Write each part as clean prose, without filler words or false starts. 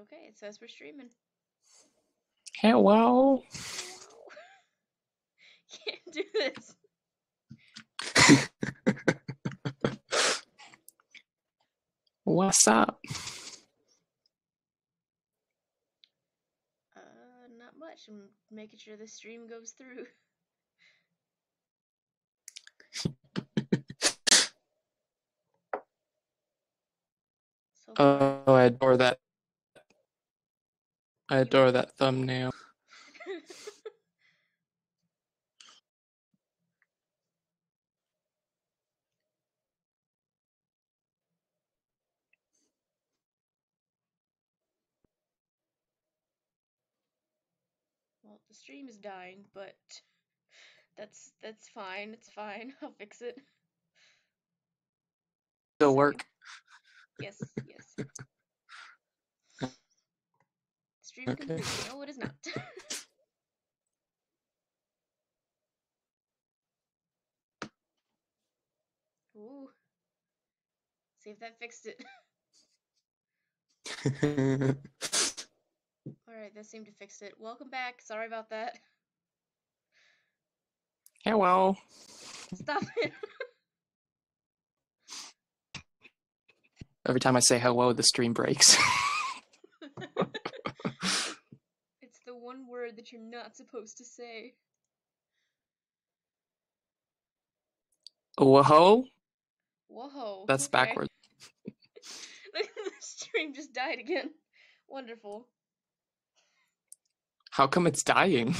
Okay, it says we're streaming. Hello. Can't do this. What's up? Not much. I'm making sure the stream goes through. So far. Oh, I adore that. I adore that thumbnail. Well, the stream is dying, but that's fine. It's fine. I'll fix it. Still work. Yes. Stream complete. No, it is not. Ooh. See if that fixed it. Alright, that seemed to fix it. Welcome back. Sorry about that. Hello. Stop it. Every time I say hello, the stream breaks. It's the one word that you're not supposed to say. Whoa. Whoa. That's okay. backwards. The stream just died again. Wonderful. How come it's dying?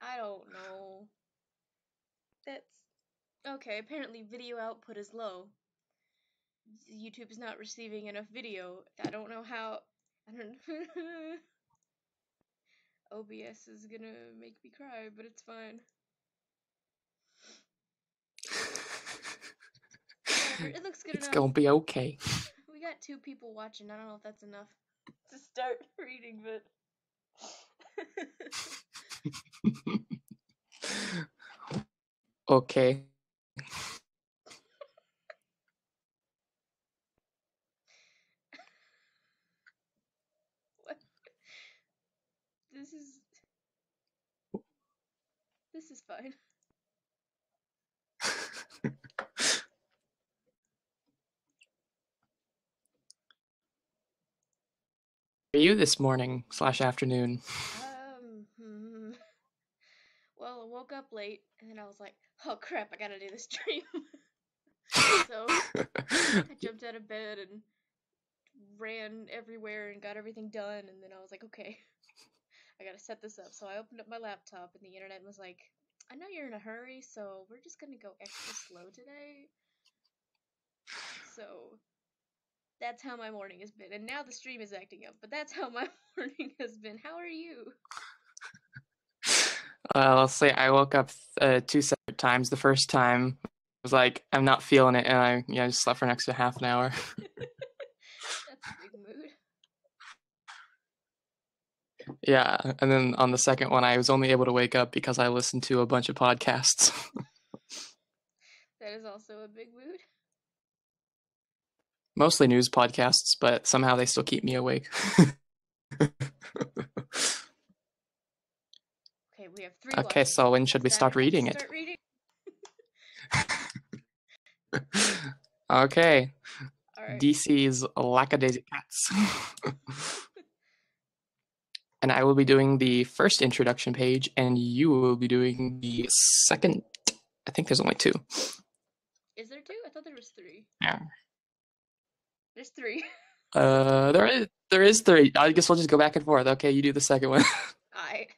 I don't know. That's... Okay, apparently video output is low. YouTube is not receiving enough video. I don't know how... I don't... OBS is gonna make me cry, but it's fine. Whatever, it looks good enough. It's gonna be okay. We got 2 people watching. I don't know if that's enough to start reading, but... Okay. What? This is fine. Are you this morning / afternoon? Well, I woke up late, and then I was like, oh crap, I gotta do this stream. So, I jumped out of bed and ran everywhere and got everything done, and then I was like, okay, I gotta set this up. So I opened up my laptop, and the internet was like, I know you're in a hurry, so we're just gonna go extra slow today. So, that's how my morning has been. And now the stream is acting up, but that's how my morning has been. How are you? I'll say I woke up 2 separate times. The first time I was like, I'm not feeling it, and I just slept for an extra half an hour. That's a big mood. Yeah, and then on the second one, I was only able to wake up because I listened to a bunch of podcasts. That is also a big mood. Mostly news podcasts, but somehow they still keep me awake. Okay, we have 3 Okay, watching. so when should we start reading it? Start reading? Okay. All right. DC's Lackadaisy Cats. And I will be doing the first introduction page, and you will be doing the second. I think there's only 2. Is there 2? I thought there was 3. Yeah. There's 3. There is 3. I guess we'll just go back and forth. Okay, you do the second one. Alright.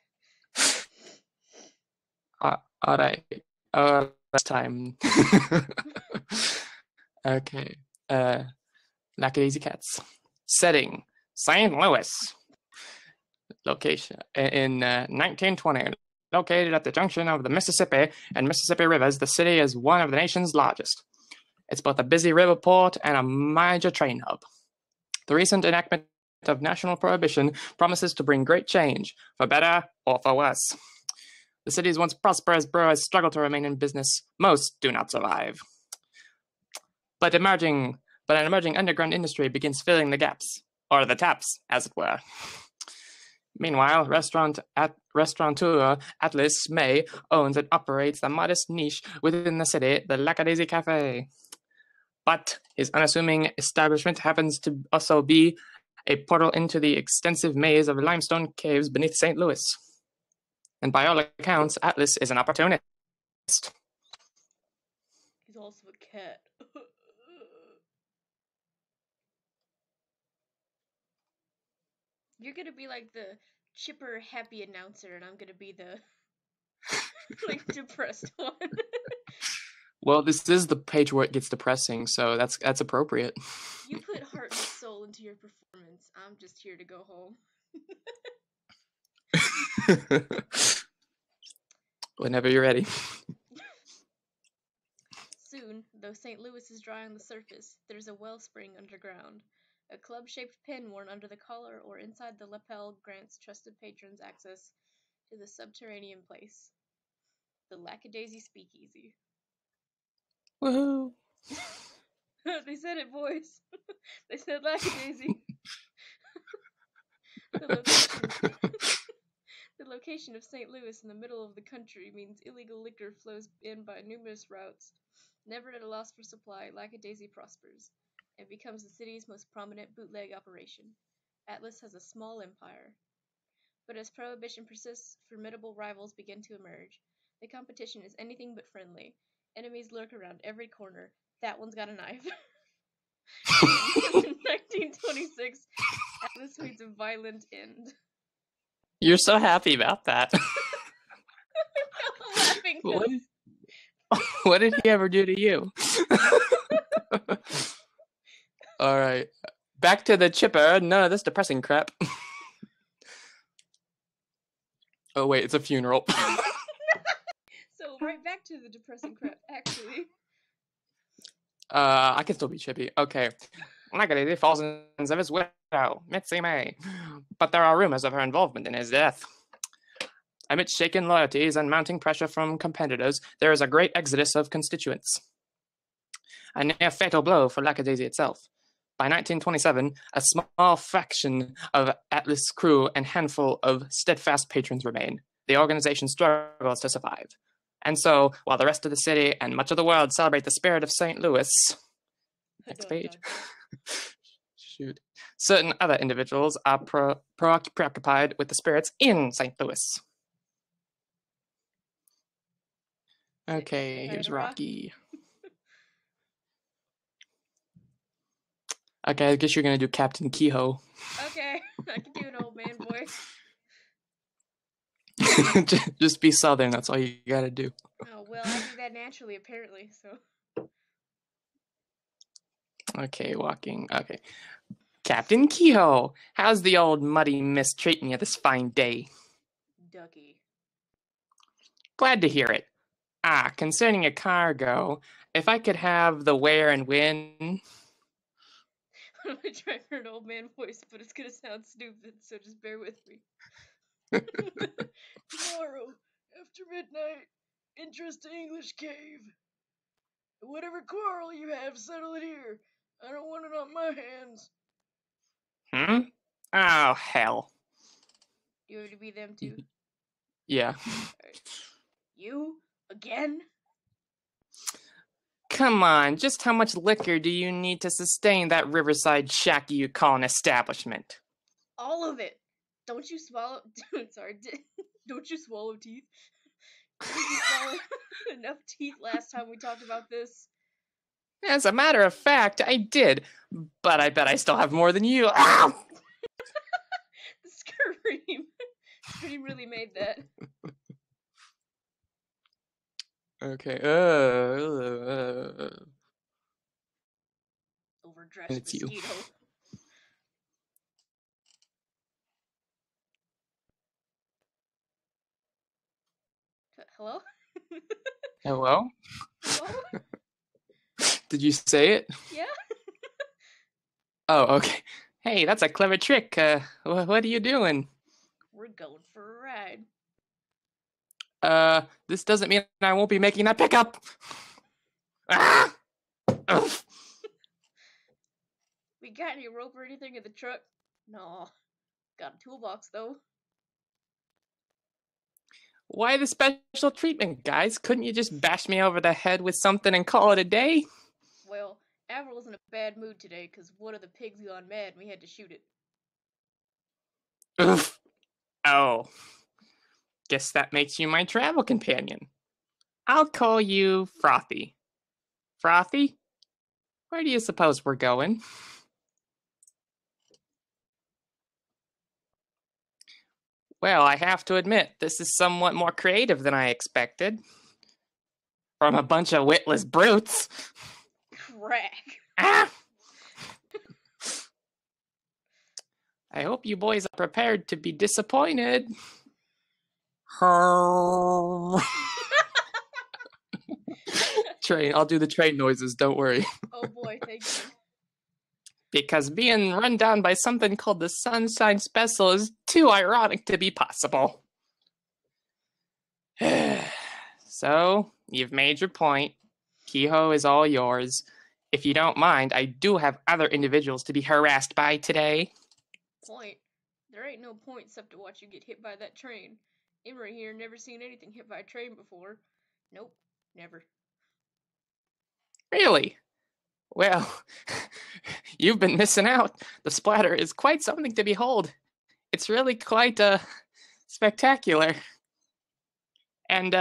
Alright. That's time. Okay. Lackadaisy Cats. Setting: St. Louis. Location: in 1920. Located at the junction of the Mississippi and Mississippi Rivers, the city is one of the nation's largest. It's both a busy river port and a major train hub. The recent enactment of national prohibition promises to bring great change, for better or for worse. The city's once prosperous brewers struggle to remain in business. Most do not survive. But an emerging underground industry begins filling the gaps. or the taps, as it were. Meanwhile, restaurateur Atlas May owns and operates the modest niche within the city, the Lackadaisy Cafe. But his unassuming establishment happens to also be a portal into the extensive maze of limestone caves beneath St. Louis. And by all accounts, Atlas is an opportunist. He's also a cat. You're gonna be like the chipper, happy announcer, and I'm gonna be the like depressed one. Well, this is the page where it gets depressing, so that's appropriate. You put heart and soul into your performance. I'm just here to go home. Whenever you're ready. Soon, though St. Louis is dry on the surface, there's a wellspring underground. A club-shaped pin worn under the collar or inside the lapel grants trusted patrons access to the subterranean place. The Lackadaisy Speakeasy. Woohoo! They said it, boys. They said Lackadaisy. The location of St. Louis in the middle of the country means illegal liquor flows in by numerous routes. Never at a loss for supply, Lackadaisy prospers and becomes the city's most prominent bootleg operation. Atlas has a small empire. But as prohibition persists, formidable rivals begin to emerge. The competition is anything but friendly. Enemies lurk around every corner. That one's got a knife. In 1926, Atlas meets a violent end. You're so happy about that. I'm laughing. What did he ever do to you? All right. Back to the chipper. None of this depressing crap. Oh, wait. It's a funeral. So, right back to the depressing crap, actually. I can still be chippy. Okay. Lackadaisy falls in hands of his widow, Mitzi May. But there are rumors of her involvement in his death. Amid shaken loyalties and mounting pressure from competitors, there is a great exodus of constituents. A near-fatal blow for Lackadaisy itself. By 1927, a small fraction of Atlas' crew and handful of steadfast patrons remain. The organization struggles to survive. And so, while the rest of the city and much of the world celebrate the spirit of St. Louis... Next page. Shoot. Certain other individuals are preoccupied with the spirits in St. Louis. Okay, here's Rocky. Okay, I guess you're gonna do Captain Kehoe. Okay, I can do an old man voice. Just be southern, that's all you gotta do. Oh, well, I do that naturally, apparently, so... Okay, walking. Okay. Captain Kehoe, how's the old muddy mist treating you this fine day? Ducky. Glad to hear it. Concerning a cargo, if I could have the where and when... I'm gonna try for an old man voice, but it's gonna sound stupid, so just bear with me. Tomorrow, after midnight, entrance to English Cave. Whatever quarrel you have, settle it here. I don't want it on my hands. Oh, hell. You want me to be them too? Yeah. Right. You? Again? Come on, just how much liquor do you need to sustain that riverside shack you call an establishment? All of it. Don't you swallow... Sorry, don't you swallow teeth? Didn't you swallow enough teeth last time we talked about this? As a matter of fact, I did, but I bet I still have more than you. Ow! The scream. Scream really made that. Okay. Overdressed It's mosquito. you. Hello? Hello? Hello? Did you say it? Yeah? Oh, okay. Hey, that's a clever trick. What are you doing? We're going for a ride. This doesn't mean I won't be making that pickup. Ah! We got any rope or anything in the truck? No. Got a toolbox, though. Why the special treatment, guys? Couldn't you just bash me over the head with something and call it a day? Well, Avril's in a bad mood today because one of the pigs got mad and we had to shoot it. Oof. Oh. Guess that makes you my travel companion. I'll call you Frothy. Frothy? Where do you suppose we're going? Well, I have to admit, this is somewhat more creative than I expected. From a bunch of witless brutes. Crack. Ah! I hope you boys are prepared to be disappointed. Train, I'll do the train noises, don't worry. Oh boy, thank you. Because being run down by something called the Sunshine Special is too ironic to be possible. So, you've made your point. Kehoe is all yours. If you don't mind, I do have other individuals to be harassed by today. Point? There ain't no point except to watch you get hit by that train. Emery here never seen anything hit by a train before. Nope, never. Really? Well, you've been missing out. The splatter is quite something to behold. It's really quite spectacular. And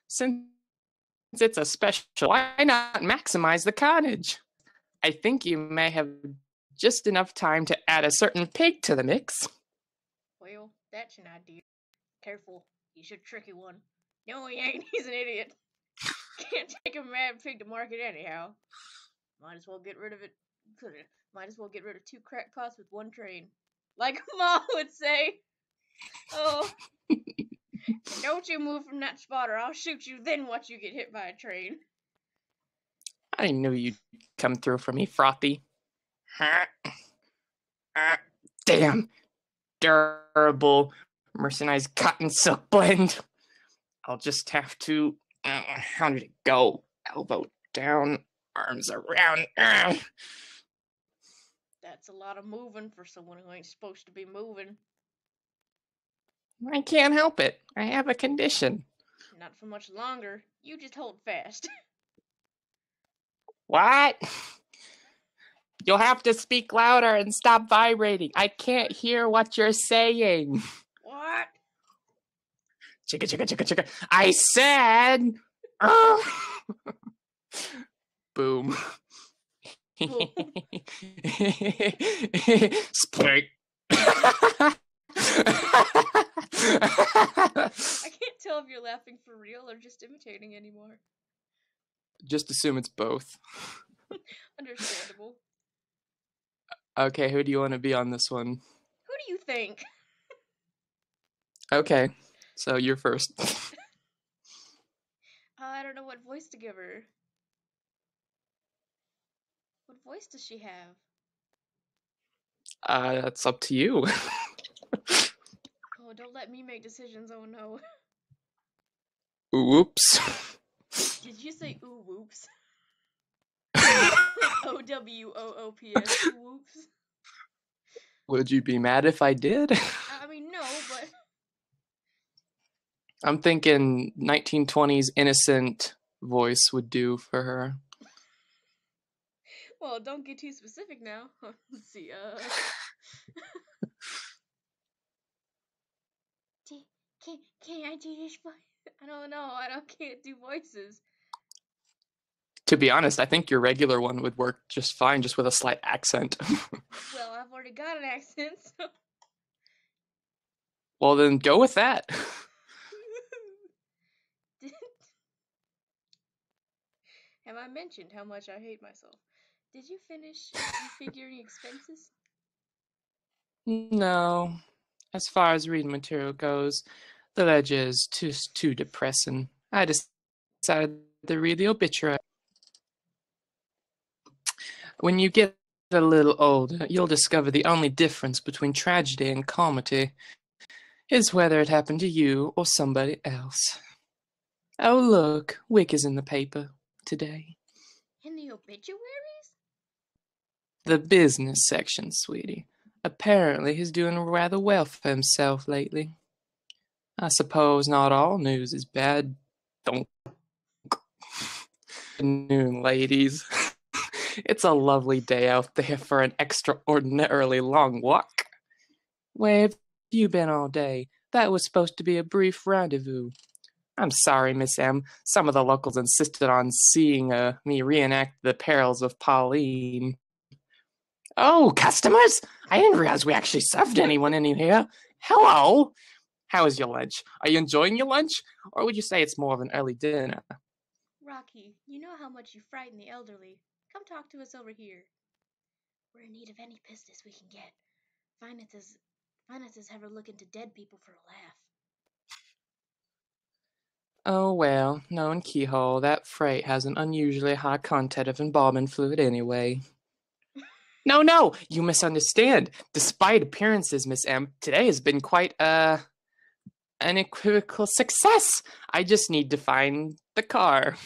since it's a special, why not maximize the carnage? I think you may have just enough time to add a certain pig to the mix. Well, that's an idea. Careful, he's a tricky one. No, he ain't. He's an idiot. Can't take a mad pig to market anyhow. Might as well get rid of it. Might as well get rid of 2 crackpots with 1 train. Like Ma would say. Oh. Don't you move from that spot or I'll shoot you, then watch you get hit by a train. I knew you'd come through for me, Frothy. Damn. Durable, mercenarized cotton silk blend. I'll just have to... how did it go? Elbow down, arms around. That's a lot of moving for someone who ain't supposed to be moving. I can't help it. I have a condition. Not for much longer. You just hold fast. What? You'll have to speak louder and stop vibrating. I can't hear what you're saying. What? Chicka, chicka, chicka, chicka. I said... Boom. Split. I can't tell if you're laughing for real or just imitating anymore. Just assume it's both. Understandable. Okay, who do you want to be on this one? Who do you think? Okay, so you're first. I don't know what voice to give her. What voice does she have? That's up to you. Oh, don't let me make decisions, oh no. Whoops. Did you say ooh whoops? O-W-O-O-P-S, ooh whoops? Would you be mad if I did? I mean, no, but... I'm thinking 1920s innocent voice would do for her. Well, don't get too specific now. Let's see, Can I do this voice? I don't know, can't do voices. To be honest, I think your regular one would work just fine, just with a slight accent. Well, I've already got an accent, so... Well, then go with that. Have I mentioned how much I hate myself? Did you finish figuring expenses? No. As far as reading material goes, the ledger is too depressing. I decided to read the obituary. When you get a little older, you'll discover the only difference between tragedy and comedy is whether it happened to you or somebody else. Oh, look, Wick is in the paper today. In the obituaries? The business section, sweetie. Apparently, he's doing rather well for himself lately. I suppose not all news is bad. Don't. Good noon, ladies. It's a lovely day out there for an extraordinarily long walk. Where have you been all day? That was supposed to be a brief rendezvous. I'm sorry, Miss M. Some of the locals insisted on seeing me reenact the perils of Pauline. Oh, customers? I didn't realize we actually served anyone in here. Hello. How is your lunch? Are you enjoying your lunch? Or would you say it's more of an early dinner? Rocky, you know how much you frighten the elderly. Come talk to us over here. We're in need of any business we can get. Finances have her look into dead people for a laugh. Oh well, knowing Keyhole, that freight has an unusually high content of embalming fluid anyway. No, you misunderstand. Despite appearances, Miss M, today has been quite, an equivocal success. I just need to find the car.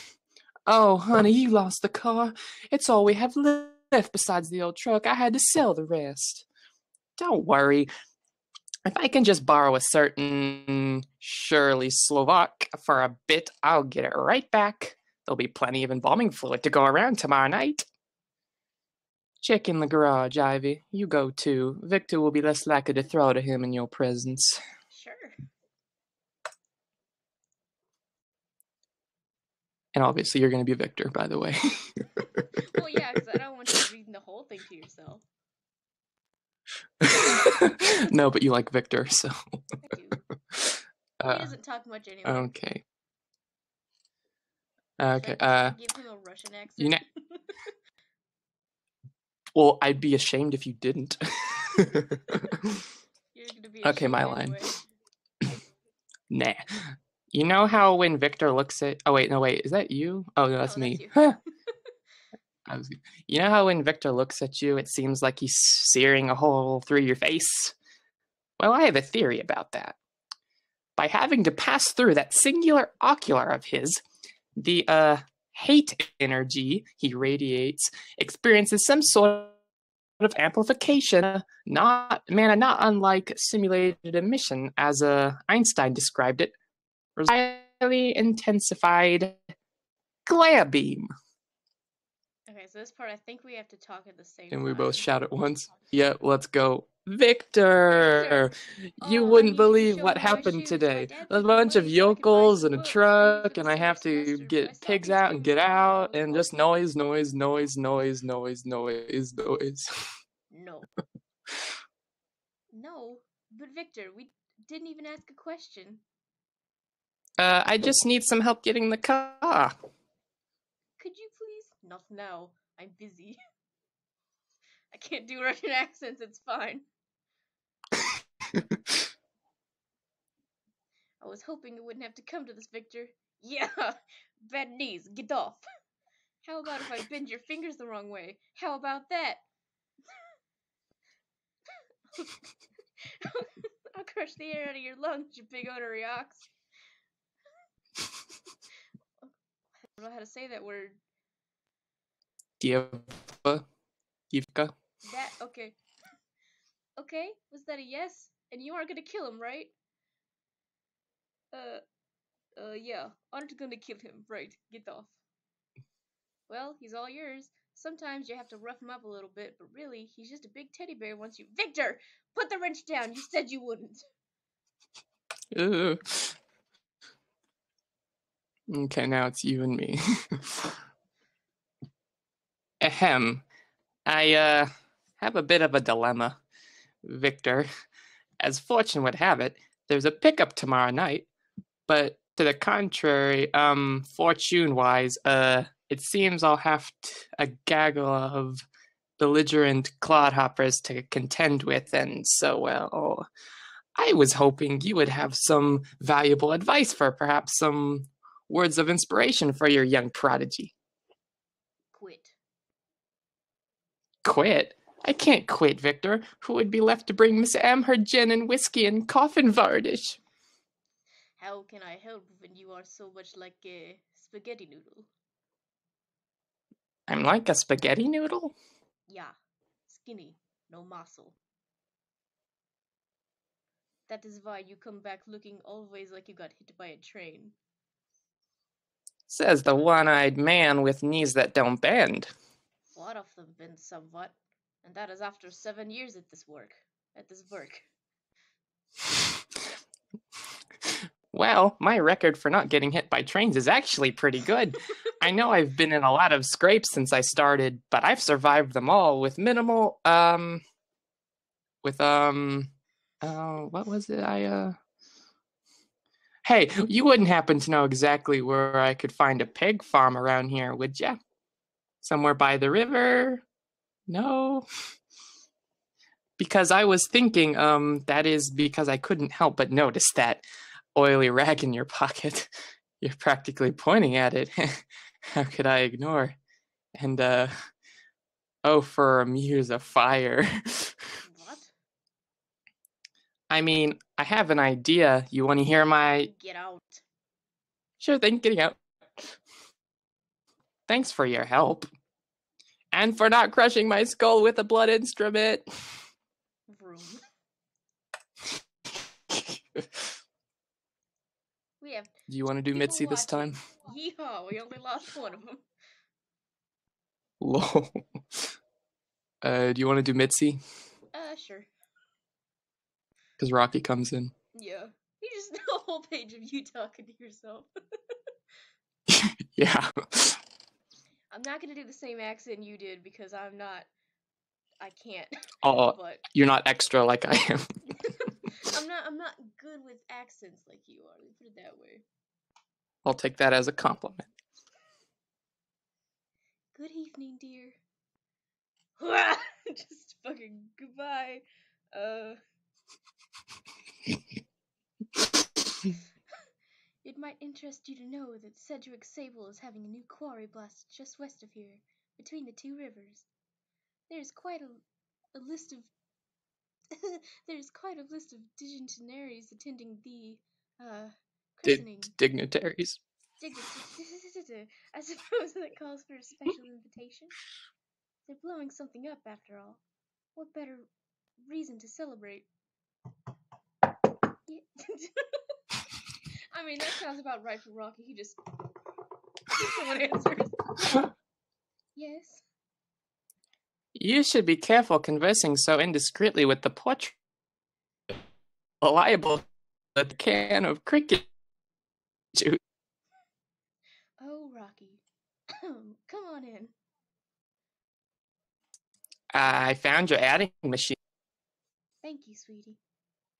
Oh, honey, you lost the car. It's all we have left besides the old truck. I had to sell the rest. Don't worry. If I can just borrow a certain Shirley Slovak for a bit, I'll get it right back. There'll be plenty of embalming fluid to go around tomorrow night. Check in the garage, Ivy. You go too. Victor will be less likely to throw to him in your presence. Sure. And obviously, you're going to be Victor, by the way. Well, yeah, because I don't want you reading the whole thing to yourself. No, but you like Victor, so. I do. He doesn't talk much anyway. Okay. Should I give him a Russian accent? Well, I'd be ashamed if you didn't. You're gonna be Okay, my anyway. line. Nah. You know how when Victor looks at... Oh, wait, no, wait. Is that you? Oh, no, that's me. You know how when Victor looks at you, it seems like he's searing a hole through your face? Well, I have a theory about that. By having to pass through that singular ocular of his, the hate energy he radiates experiences some sort of amplification, not unlike simulated emission, as Einstein described it, highly intensified glare beam. Okay, so this part I think we have to talk at the same time. And we both shout at once. Yeah, let's go. Victor! You wouldn't believe what happened today. A bunch of yokels and a truck, and I have to get pigs out and get out, and just noise. No. No, but Victor, we didn't even ask a question. I just need some help getting the car. Could you please? Not now. I'm busy. I can't do Russian accents, it's fine. I was hoping you wouldn't have to come to this, Victor. Yeah, bad knees, get off. How about if I bend your fingers the wrong way? How about that? I'll crush the air out of your lungs, you big ornery ox. I don't know how to say that word. Yivka. That, okay. Okay, was that a yes? And you aren't gonna kill him, right? Yeah, aren't gonna kill him, right? Get off. Well, he's all yours. Sometimes you have to rough him up a little bit, but really, he's just a big teddy bear once you— Victor! Put the wrench down! You said you wouldn't! Okay, now it's you and me. Ahem. I, have a bit of a dilemma, Victor. As fortune would have it, there's a pickup tomorrow night, but to the contrary, fortune-wise, it seems I'll have a gaggle of belligerent clodhoppers to contend with, and so, well, I was hoping you would have some valuable advice for perhaps some words of inspiration for your young prodigy. Quit. Quit? I can't quit, Victor. Who would be left to bring Miss M her gin and whiskey and coffin varnish? How can I help when you are so much like a spaghetti noodle? I'm like a spaghetti noodle? Yeah, skinny, no muscle. That is why you come back looking always like you got hit by a train. Says the one-eyed man with knees that don't bend. One of them bends somewhat, and that is after 7 years at this work. Well, my record for not getting hit by trains is actually pretty good. I know I've been in a lot of scrapes since I started, but I've survived them all with minimal, what was it? Hey, you wouldn't happen to know exactly where I could find a pig farm around here, would ya? Somewhere by the river? No? Because I was thinking, that is because I couldn't help but notice that oily rag in your pocket. You're practically pointing at it. How could I ignore? And, oh, for amuse a fire. What? I mean, I have an idea. You want to hear my... Get out. Sure thing, getting out. Thanks for your help. And for not crushing my skull with a blood instrument. Room. We have... Do you want to do Mitzi this time? Yeehaw, we only lost one of them. Lol. Do you want to do Mitzi? Sure. Because Rocky comes in. Yeah. You just know a whole page of you talking to yourself. Yeah. I'm not gonna do the same accent you did because I can't. Oh, but you're not extra like I am. I'm not good with accents like you are. Let me put it that way. I'll take that as a compliment. Good evening, dear. Just fucking goodbye. It might interest you to know that Cedric Sable is having a new quarry blast just west of here, between the two rivers. There's quite a list of dignitaries attending the christening. Dignitaries. I suppose that calls for a special invitation. They're blowing something up after all. What better reason to celebrate? Yeah. I mean, that sounds about right for Rocky. He just... Someone answers. Yes? You should be careful conversing so indiscreetly with the portrait. Liable to a can of cricket juice. Oh, Rocky. Come on in. I found your adding machine. Thank you, sweetie.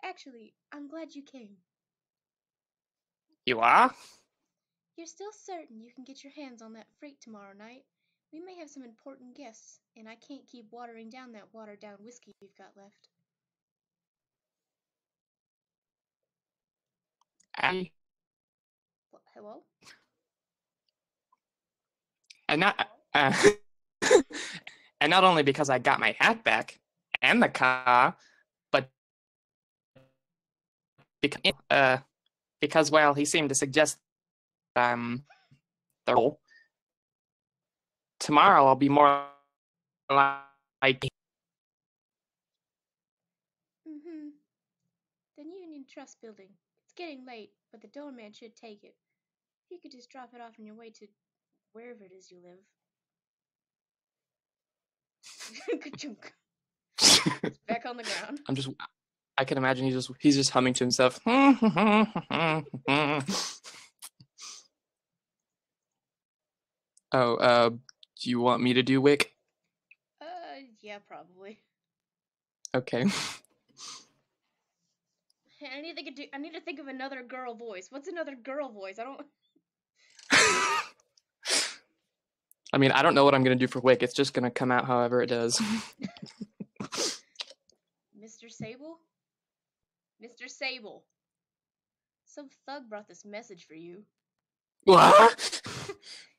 Actually, I'm glad you came. You are? You're still certain you can get your hands on that freight tomorrow night? We may have some important guests, and I can't keep watering down that watered-down whiskey you've got left. What, hello? And not only because I got my hat back and the car, but because well, he seemed to suggest the role. Tomorrow I'll be more like... The Union Trust Building. It's getting late, but the doorman should take it. If you could just drop it off on your way to wherever it is you live. It's back on the ground. I can imagine he's just humming to himself. Oh, do you want me to do Wick? Yeah, probably. Okay. I need to think of another girl voice. What's another girl voice? I don't... I mean, I don't know what I'm going to do for Wick. It's just going to come out however it does. Mr. Sable? Mr. Sable. Some thug brought this message for you. What?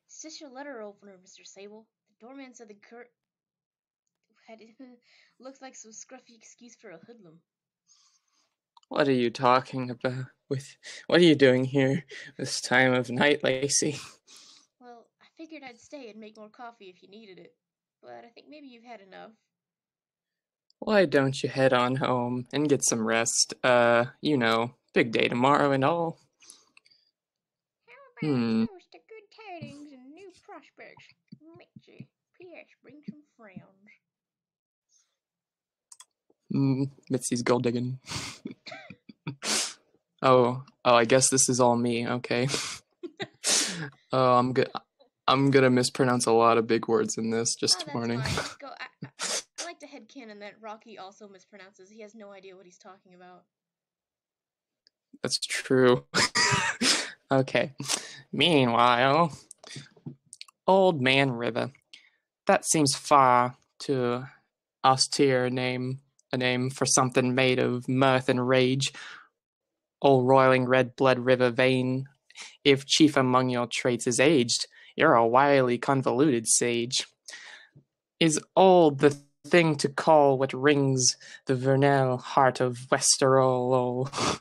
It's just your letter opener, Mr. Sable. The doorman said the looks like some scruffy excuse for a hoodlum. What are you talking about? What are you doing here this time of night, Lacey? Well, I figured I'd stay and make more coffee if you needed it, but I think maybe you've had enough. Why don't you head on home and get some rest? Big day tomorrow and all. How about a toast to good tidings and new prospects? Mitzi, P.S. Bring some friends. Mitzi's gold digging. Oh, I guess this is all me. Okay. Oh, I'm good. I'm gonna mispronounce a lot of big words in this. Just warning. Fine. Go. I like to headcanon that Rocky also mispronounces. He has no idea what he's talking about. That's true. Okay. Meanwhile, Old Man River. That seems far too austere a name for something made of mirth and rage. Old roiling red blood river vein, if chief among your traits is aged, you're a wily convoluted sage. Is old the thing to call what rings the vernal heart of Westerol?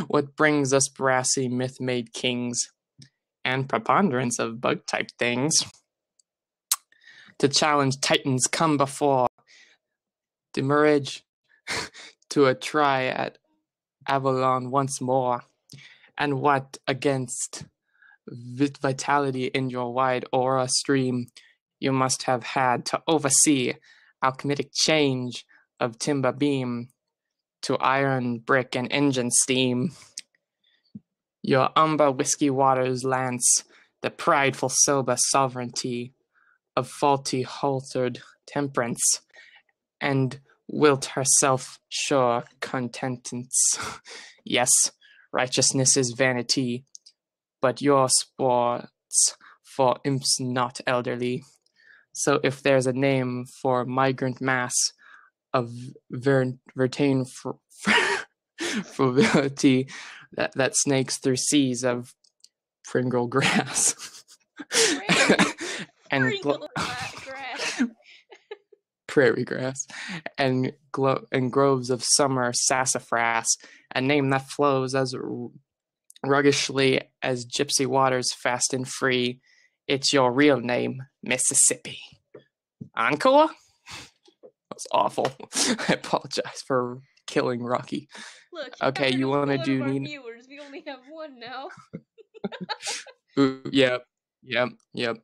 What brings us brassy myth-made kings and preponderance of bug-type things? To challenge titans come before, demurrage to a try at Avalon once more, and what against vitality in your wide aura stream you must have had to oversee alchemic change of timber beam to iron, brick, and engine steam. Your umber whiskey waters lance the prideful sober sovereignty of faulty haltered temperance, and wilt herself sure contentance. Yes, righteousness is vanity, but your sports for imps not elderly. So if there's a name for migrant mass of vertain frivolity that snakes through seas of Pringle grass. and grass. Prairie grass, and groves of summer sassafras, a name that flows as ruggishly as gypsy waters fast and free. It's your real name, Mississippi. Encore? That was awful. I apologize for killing Rocky. Look, okay, you want to do Nina? Viewers, we only have one now. Ooh, yep.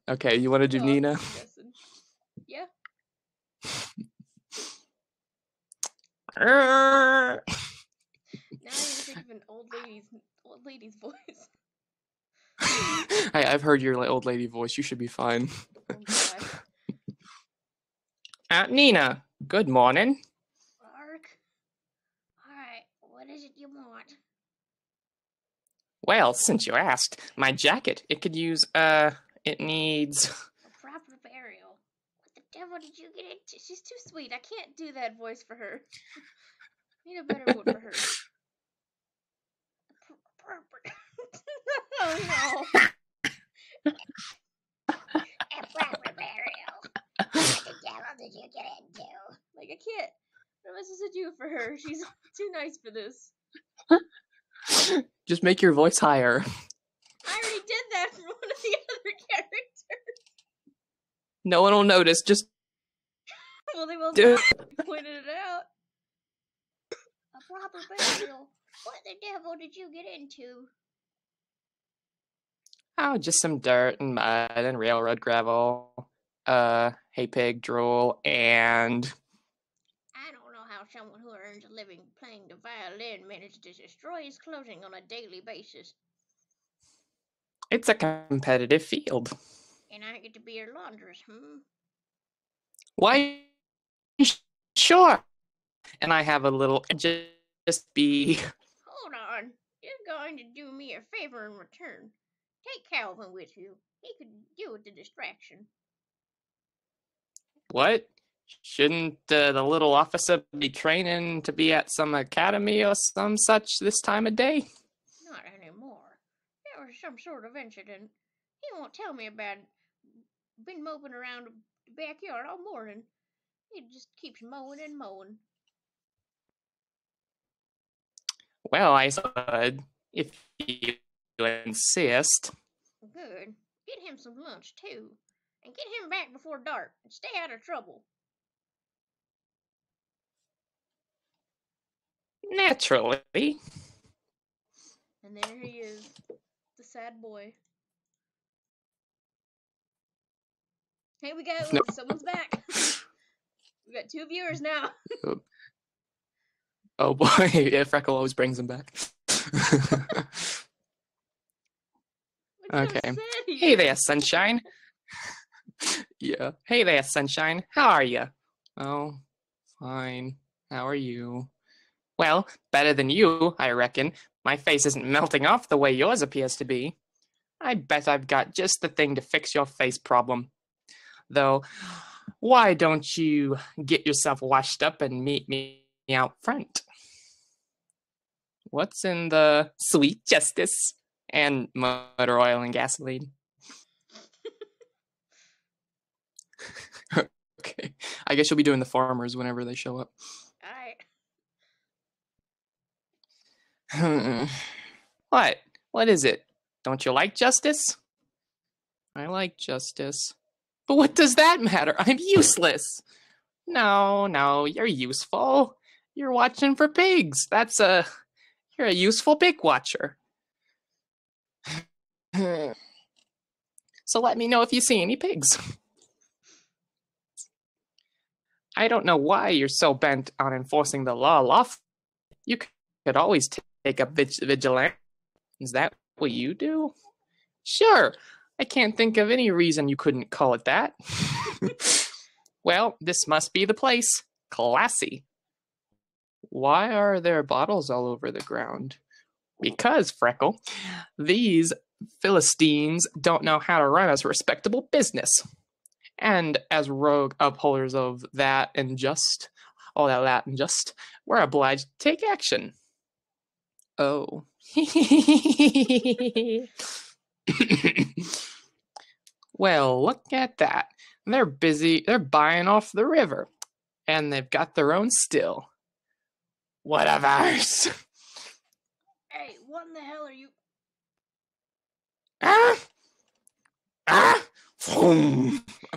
Okay, you want to do Nina? Yeah. Now I need to think of an old lady's voice. I've heard your old lady voice. You should be fine. Oh God. Nina, good morning. Mark. Alright, what is it you want? Well, since you asked, my jacket, it could use, it needs... a proper burial. What the devil did you get into? She's too sweet. I can't do that voice for her. Need a better one for her. Oh no. A proper burial. What the devil did you get into? Like, I can't. What am I supposed to do for her? She's too nice for this. Just make your voice higher. I already did that for one of the other characters. No one will notice. Just. Well, they will not. Pointed it out. A proper burial. What the devil did you get into? Oh, just some dirt and mud and railroad gravel. Hay pig drool and. I don't know how someone who earns a living playing the violin manages to destroy his clothing on a daily basis. It's a competitive field. And I get to be your laundress, Why? Sure. And I have a little just be. Hold on. You're going to do me a favor in return. Take Calvin with you. He could deal with the distraction. What? Shouldn't the little officer be training to be at some academy or some such this time of day? Not anymore. There was some sort of incident. He won't tell me about it. Been moping around the backyard all morning. He just keeps mowing and mowing. Well, I said, if you insist. Good. Get him some lunch, too. And get him back before dark. And stay out of trouble. Naturally. And there he is, the sad boy. Hey, we got someone's back. We got 2 viewers now. Oh boy, yeah, Freckle always brings him back. Okay. Hey there, sunshine. Yeah. Hey there, sunshine. How are you? Oh, fine. How are you? Well, better than you, I reckon. My face isn't melting off the way yours appears to be. I bet I've got just the thing to fix your face problem. Though, why don't you get yourself washed up and meet me out front? What's in the sweet justice and motor oil and gasoline? Okay, I guess you'll be doing the farmers whenever they show up. Alright. What? What is it? Don't you like justice? I like justice. But what does that matter? I'm useless. No, you're useful. You're watching for pigs. You're a useful pig watcher. So let me know if you see any pigs. I don't know why you're so bent on enforcing the law lawfully. You could always take up vigilance. Is that what you do? Sure. I can't think of any reason you couldn't call it that. Well, this must be the place. Classy. Why are there bottles all over the ground? Because, Freckle, these Philistines don't know how to run a respectable business. And as rogue upholders of that and just, all that Latin just, we're obliged to take action. Oh. Well, look at that. They're busy, they're buying off the river. And they've got their own still. What of ours? Hey, what in the hell are you?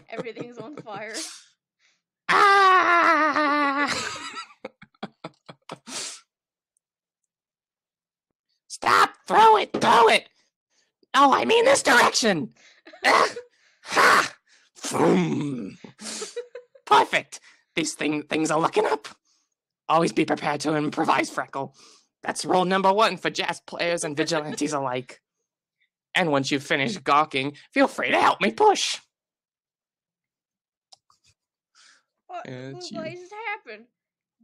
Everything's on fire. Stop! Throw it! Oh, I mean this direction! Perfect! These things are looking up. Always be prepared to improvise, Freckle. That's rule number 1 for jazz players and vigilantes alike. And once you've finished gawking, feel free to help me push. What just happened?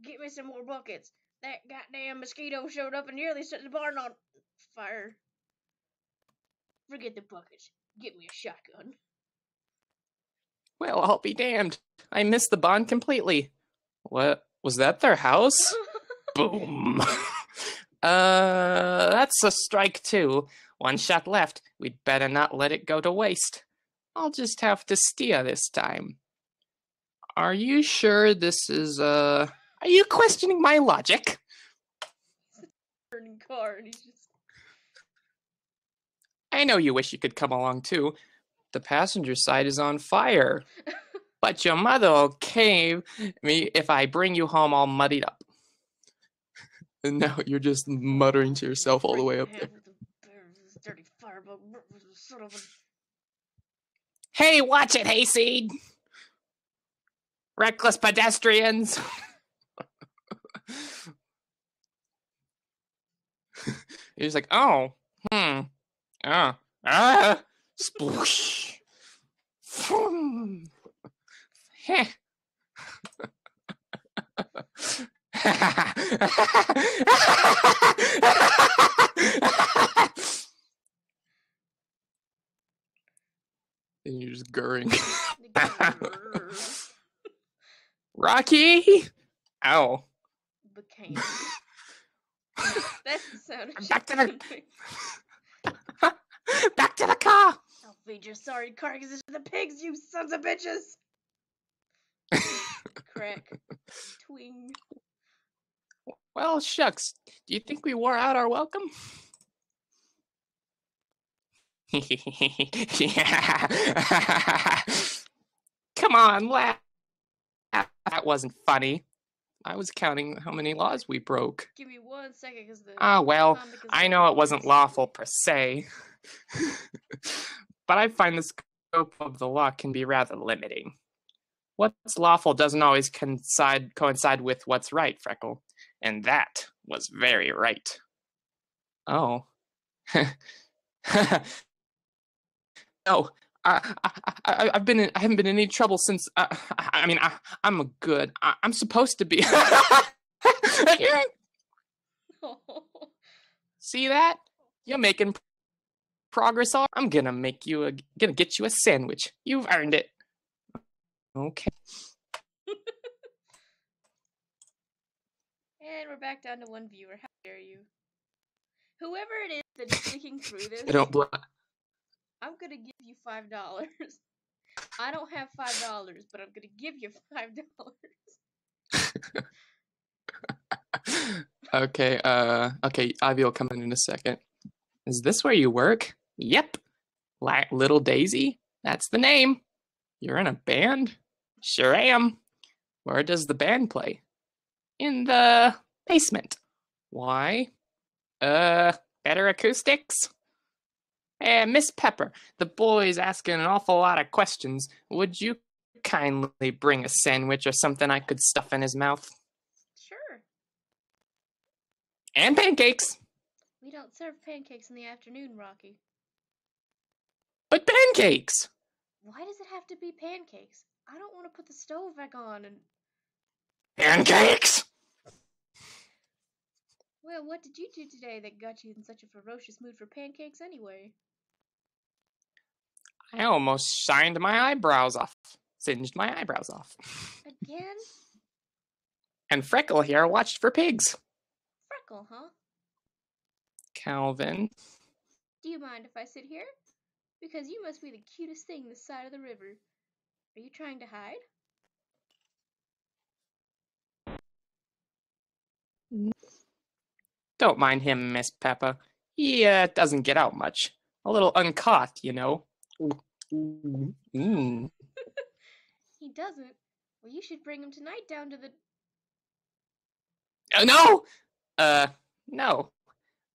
Get me some more buckets. That goddamn mosquito showed up and nearly set the barn on fire. Forget the buckets. Get me a shotgun. Well, I'll be damned. I missed the barn completely. What? Was that their house? Boom. That's a strike 2. 1 shot left. We'd better not let it go to waste. I'll just have to steer this time. Are you sure this is, Are you questioning my logic? Burning car and he's just... I know you wish you could come along too. The passenger side is on fire. But your mother will cave me if I bring you home all muddied up. And now you're just muttering to yourself all the way up there. Hey, watch it, Hayseed! Reckless pedestrians! You're just like, oh, sploosh. Heh. And you're just gurring. Rocky! Ow. Became. That's the sound of Back to the car! I'll feed your sorry carcasses to the pigs, you sons of bitches! Crack. Twing. Well, shucks. Do you think we wore out our welcome? Come on, laugh. That wasn't funny. I was counting how many laws we broke. Give me 1 second, because the Well, comic is I know it wasn't lawful per se, but I find the scope of the law can be rather limiting. What's lawful doesn't always coincide with what's right, Freckle, and that was very right. Oh. No, I haven't been in any trouble since. I'm good. I'm supposed to be. See that? You're making progress. I'm gonna get you a sandwich. You've earned it. Okay. And we're back down to 1 viewer. How dare you? Whoever it is that's sticking through this, I don't. I'm gonna give you $5. I don't have $5, but I'm gonna give you $5. Okay. Okay. Ivy will come in a second. Is this where you work? Yep. Little Daisy. That's the name. You're in a band? Sure am. Where does the band play? In the basement. Why? Better acoustics? Miss Pepper, the boy's asking an awful lot of questions. Would you kindly bring a sandwich or something I could stuff in his mouth? Sure. And pancakes. We don't serve pancakes in the afternoon, Rocky. But pancakes! Why does it have to be pancakes? I don't want to put the stove back on and... Pancakes! Well, what did you do today that got you in such a ferocious mood for pancakes anyway? I almost shined my eyebrows off. Singed my eyebrows off. Again? And Freckle here watched for pigs. Freckle, huh? Calvin. Do you mind if I sit here? Because you must be the cutest thing this side of the river. Are you trying to hide? Don't mind him, Miss Peppa. He doesn't get out much. A little uncaught, you know. Mm. He doesn't? Well, you should bring him tonight down to the... No! No.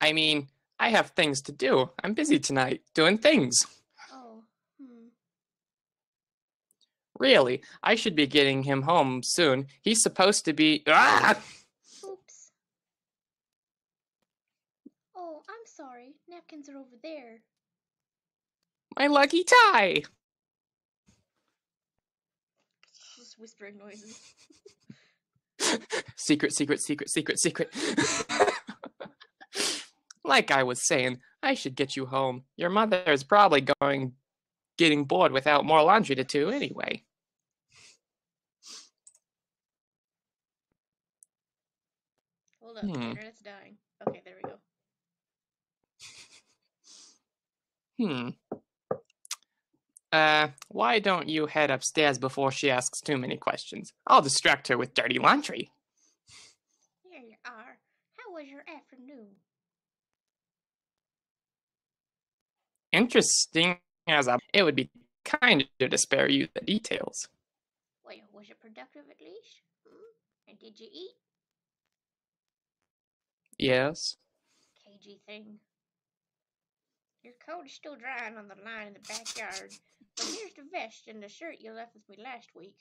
I mean, I have things to do. I'm busy tonight, doing things. Oh, Really, I should be getting him home soon. He's supposed to be... Ah! Oops. Oh, I'm sorry. Napkins are over there. My lucky tie! Just whispering noises. Secret, secret, secret, secret, secret. Like I was saying, I should get you home. Your mother is probably getting bored without more laundry to do anyway. Hold up, the internet's dying. Okay, there we go. Why don't you head upstairs before she asks too many questions? I'll distract her with dirty laundry. Here you are. How was your afternoon? Interesting as it would be kind to spare you the details. Well, was it productive at least? And did you eat? Yes. Cagey thing. Your coat is still drying on the line in the backyard, but here's the vest and the shirt you left with me last week.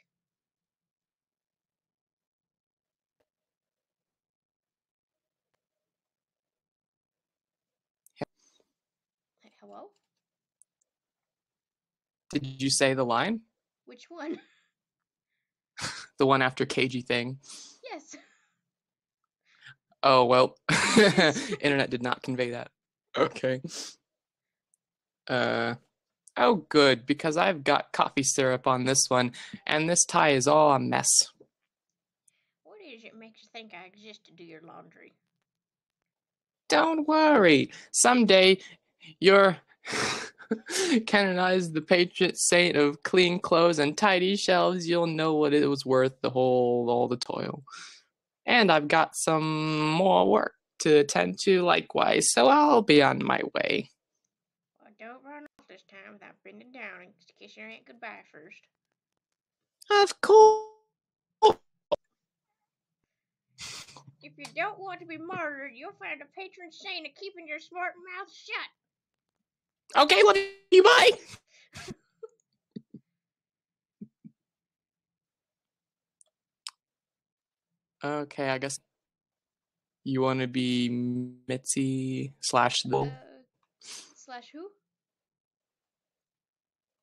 Hello? Did you say the line? Which one? The one after cagey thing. Yes. Oh, well. Internet did not convey that. Okay. Oh, good, because I've got coffee syrup on this one, and this tie is all a mess. What is it makes you think I exist to do your laundry? Don't worry. Someday, you're canonized the patron saint of clean clothes and tidy shelves. You'll know what it was worth, all the toil. And I've got some more work to attend to likewise, so I'll be on my way. Well, don't run off this time without bending down and kiss your aunt goodbye first. Of course. you don't want to be martyred, you'll find a patron saint of keeping your smart mouth shut. Okay, love you, bye! Okay, I guess you want to be Mitzi / the... Slash who?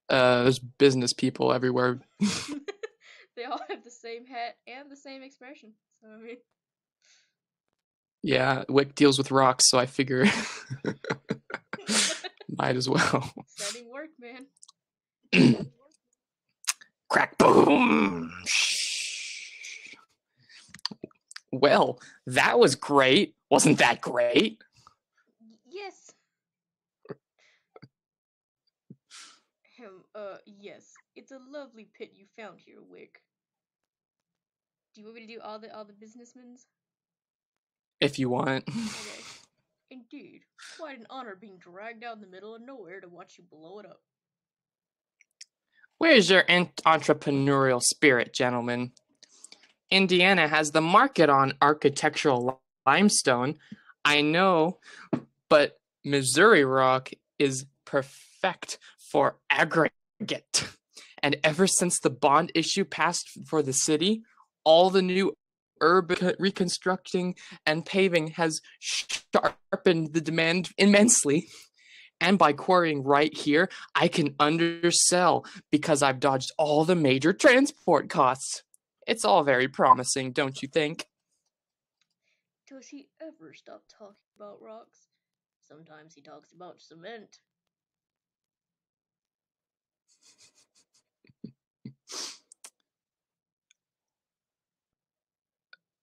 There's business people everywhere. They all have the same hat and the same expression. So, I mean... Yeah, Wick deals with rocks, so I figure might as well. Exciting work, man. Crack, boom! Well, that was great. Wasn't that great? Yes. Yes. It's a lovely pit you found here, Wick. Do you want me to do all the businessmen's? If you want. Okay. Indeed. Quite an honor being dragged out in the middle of nowhere to watch you blow it up. Where's your entrepreneurial spirit, gentlemen? Indiana has the market on architectural limestone, I know, but Missouri rock is perfect for aggregate. And ever since the bond issue passed for the city, all the new urban reconstructing and paving has sharpened the demand immensely. And by quarrying right here, I can undersell because I've dodged all the major transport costs. It's all very promising, don't you think? Does he ever stop talking about rocks? Sometimes he talks about cement.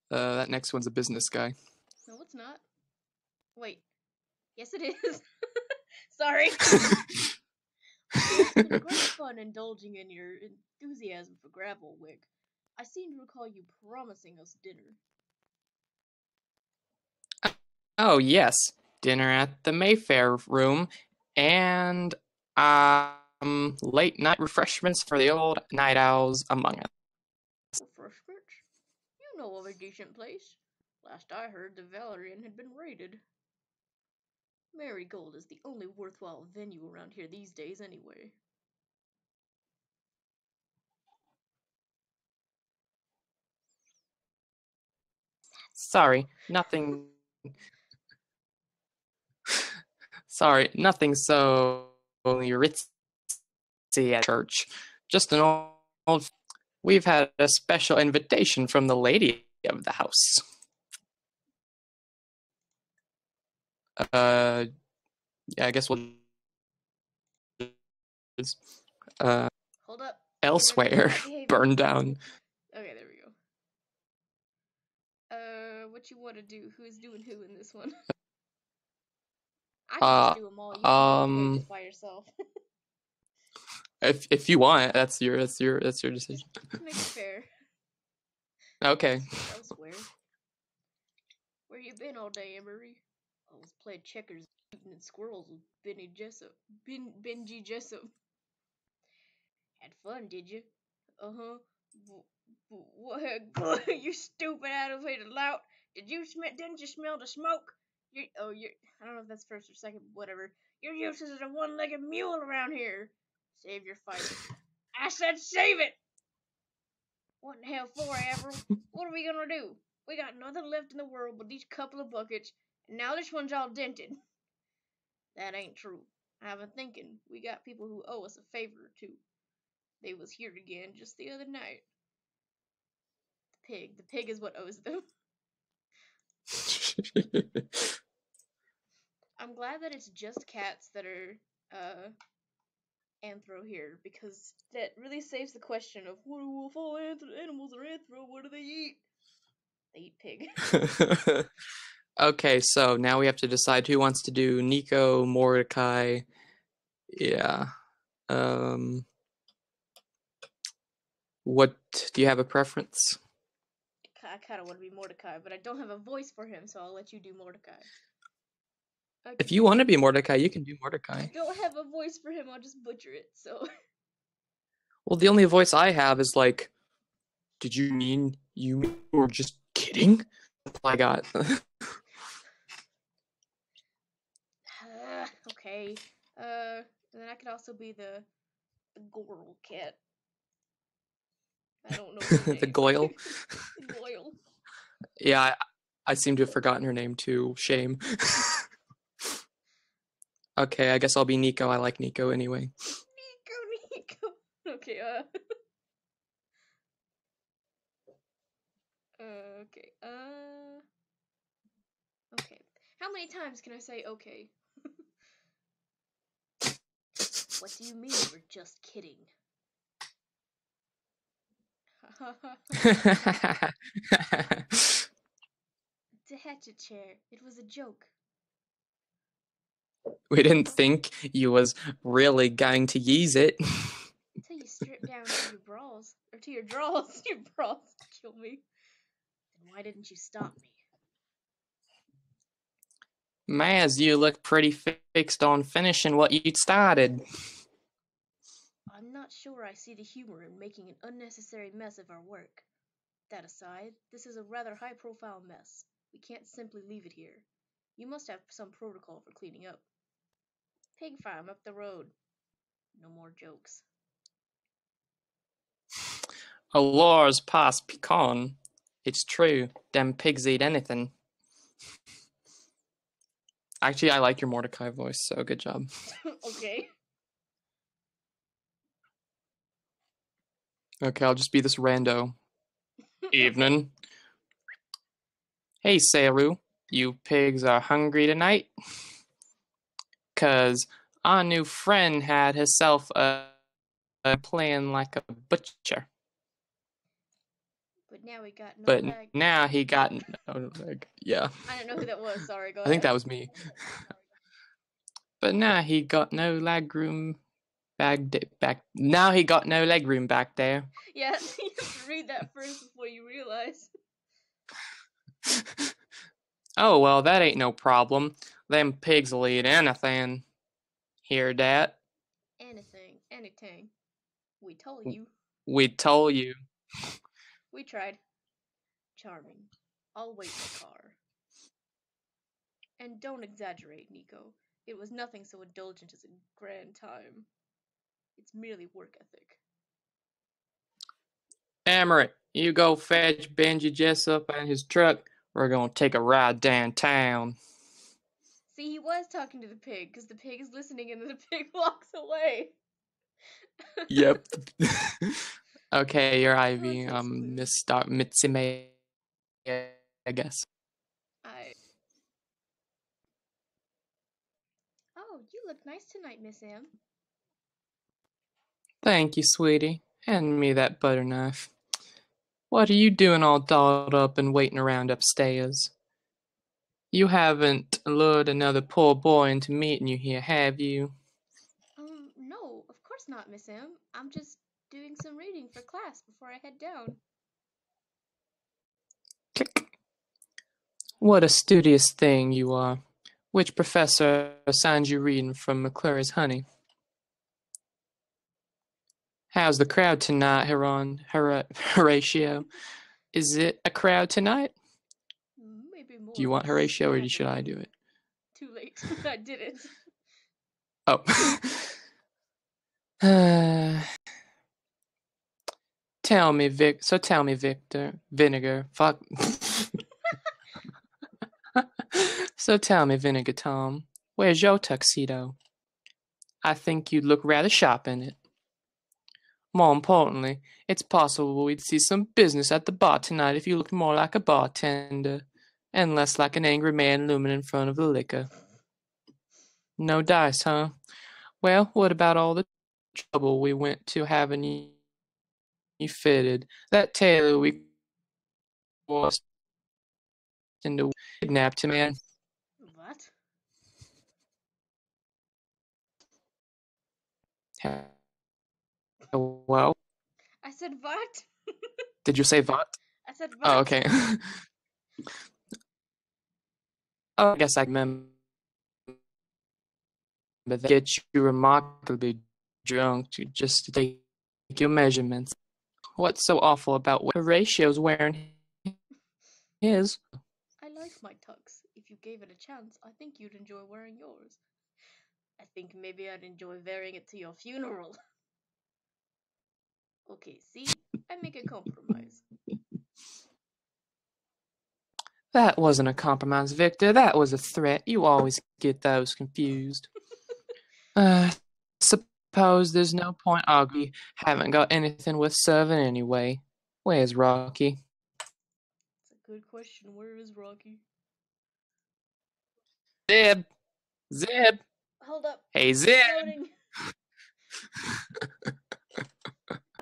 That next one's a business guy. No, it's not. Wait. Yes, it is. Sorry. It's been great fun indulging in your enthusiasm for gravel, Wick. I seem to recall you promising us dinner. Oh, yes. Dinner at the Mayfair room and late night refreshments for the old night owls among us. Refreshments? You know of a decent place. Last I heard, the Valerian had been raided. Marigold is the only worthwhile venue around here these days, anyway. Sorry, nothing. Sorry, nothing so ritzy at church. Just an old. We've had a special invitation from the lady of the house. Yeah, I guess we'll just, Hold up. elsewhere burn down. Okay, there we go. What you want to do? Who's doing who in this one? I can just do them all. You can do it by yourself. If you want, that's your decision. To make it fair. Okay. Elsewhere. Where you been all day, Emery? I was playing checkers, shooting at squirrels with Benji Jessup. Had fun, did you? Uh-huh. What? You stupid animated lout! Didn't you smell the smoke? I don't know if that's first or second, but whatever. You're useless as a one-legged mule around here. Save your fight. I said save it! What in hell for, Avril? What are we gonna do? We got nothing left in the world but these couple of buckets, and now this one's all dented. That ain't true. I've been thinking, we got people who owe us a favor or two. They was here again just the other night. The pig is what owes them. I'm glad that it's just cats that are, anthro here, because that really saves the question of, what do all animals are anthro, what do they eat? They eat pig. Okay, so now we have to decide who wants to do Nico, Mordecai. Yeah. What, do you have a preference? I kind of want to be Mordecai, but I don't have a voice for him, so I'll let you do Mordecai. If you want to be Mordecai, you can do Mordecai. I don't have a voice for him, I'll just butcher it, so... Well, the only voice I have is like, did you mean you were just kidding? all I got. Okay. And then I could also be the Goral cat. I don't know her The name. Goyle. The Goyle. Yeah, I seem to have forgotten her name too. Shame. Okay, I guess I'll be Nico. I like Nico anyway. Nico. Okay, okay, okay. How many times can I say okay? What do you mean we're just kidding? The hatchet chair. It was a joke. We didn't think you was really going to use it. Until you strip down to your bras. Or to your drawers. Your bras kill me. Then why didn't you stop me? Maz, you look pretty fixed on finishing what you'd started. I'm not sure I see the humor in making an unnecessary mess of our work. That aside, this is a rather high-profile mess. We can't simply leave it here. You must have some protocol for cleaning up. Pig farm up the road. No more jokes. Allures pass pecan. It's true. Them pigs eat anything. Actually, I like your Mordecai voice, so good job. Okay. Okay, I'll just be this rando. Evening. Hey, Saru. You pigs are hungry tonight? 'Cause our new friend had herself a plan like a butcher. But now we got no But leg. now he got no leg. Yeah. I don't know who that was. Sorry, go I think ahead. that was me. But now he got no leg room back. Now he got no leg room back there. Yeah, you have to read that first before you realize. Oh well, that ain't no problem. Them pigs will eat anything. Hear that? Anything. We told you. We told you. We tried. Charming. I'll wait in the car. And don't exaggerate, Nico. It was nothing so indulgent as a grand time. It's merely work ethic. Emmerich, you go fetch Benji Jessup and his truck. We're gonna take a ride downtown. See, he was talking to the pig, because the pig is listening and then the pig walks away. Yep. Okay, you're Oh, Ivy. that's so Miss Mitsume, I guess. Oh, you look nice tonight, Miss M. Thank you, sweetie. Hand me that butter knife. What are you doing all dolled up and waiting around upstairs? You haven't lured another poor boy into meeting you here, have you? No, of course not, Miss M. I'm just doing some reading for class before I head down. Click. What a studious thing you are. Which professor assigned you reading from McClure's Honey? How's the crowd tonight, Horatio? Is it a crowd tonight? Maybe more. Do you want Horatio or should I do it? Too late. I did it. Oh. Tell me, Victor. Vinegar. Fuck. So tell me, Vinegar Tom, where's your tuxedo? I think you'd look rather sharp in it. More importantly, it's possible we'd see some business at the bar tonight if you looked more like a bartender and less like an angry man looming in front of the liquor. No dice, huh? Well, what about all the trouble we went to having you fitted? That tailor we forced into kidnapped him, man. What? Well, I said what? did you say what? I said what? Oh, okay. Oh, I guess I remember that. Get you remarkably drunk just to take your measurements. What's so awful about what Horatio's wearing his? like my tux. If you gave it a chance, I think you'd enjoy wearing yours. I think maybe I'd enjoy wearing it to your funeral. Okay, see? I make a compromise. That wasn't a compromise, Victor. That was a threat. You always get those confused. Suppose there's no point arguing. Haven't got anything worth serving anyway. Where's Rocky? It's a good question. Where is Rocky? Zib! Zib! Hold up. Hey, Zib! Loading.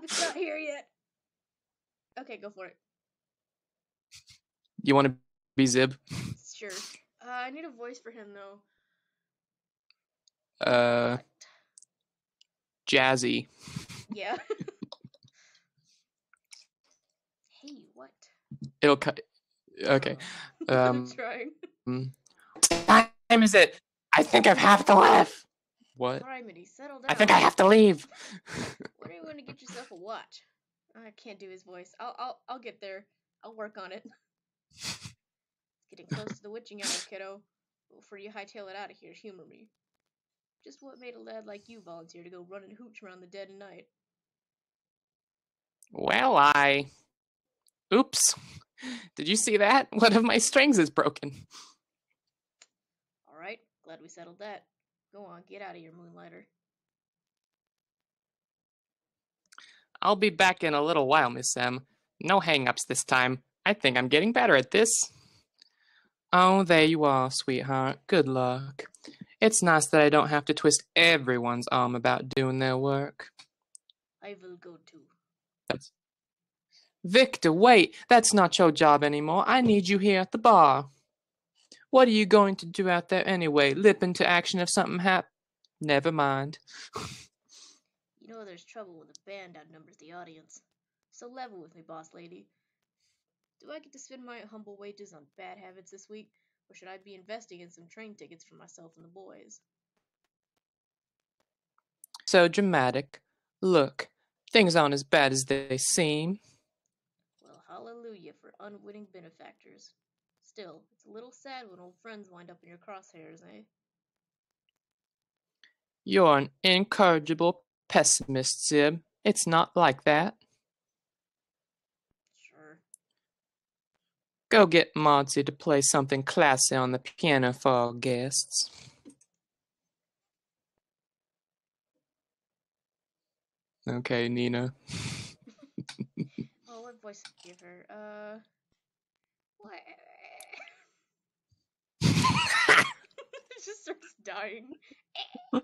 It's not here yet. Okay, go for it. You want to be Zib? Sure. I need a voice for him, though. Jazzy. Yeah. Hey, what? It'll cut. Okay. I'm trying. What time is it? I think I have to leave. What? Criminy, settle down. I think I have to leave. When are you going to get yourself a watch? I can't do his voice. I'll get there. I'll work on it. It's getting close to the witching hour, kiddo. Before you hightail it out of here, humor me. Just what made a lad like you volunteer to go run and hooch around the dead of night? Well, Oops. Did you see that? One of my strings is broken. Alright, glad we settled that. Go on, get out of here, Moonlighter. I'll be back in a little while, Miss M. No hang-ups this time. I think I'm getting better at this. Oh, there you are, sweetheart. Good luck. It's nice that I don't have to twist everyone's arm about doing their work. I will go too. Victor, wait! That's not your job anymore. I need you here at the bar. What are you going to do out there anyway? Lip into action if something Never mind. You know there's trouble when the band outnumbers the audience. So level with me, boss lady. Do I get to spend my humble wages on bad habits this week, or should I be investing in some train tickets for myself and the boys? So dramatic. Look, things aren't as bad as they seem. Well, hallelujah for unwitting benefactors. Still, it's a little sad when old friends wind up in your crosshairs, eh? You're an incorrigible pessimist, Zib. It's not like that. Sure. Go get Maudsie to play something classy on the piano for our guests. Okay, Nina. Oh, what voice to give her? What? It just starts dying. What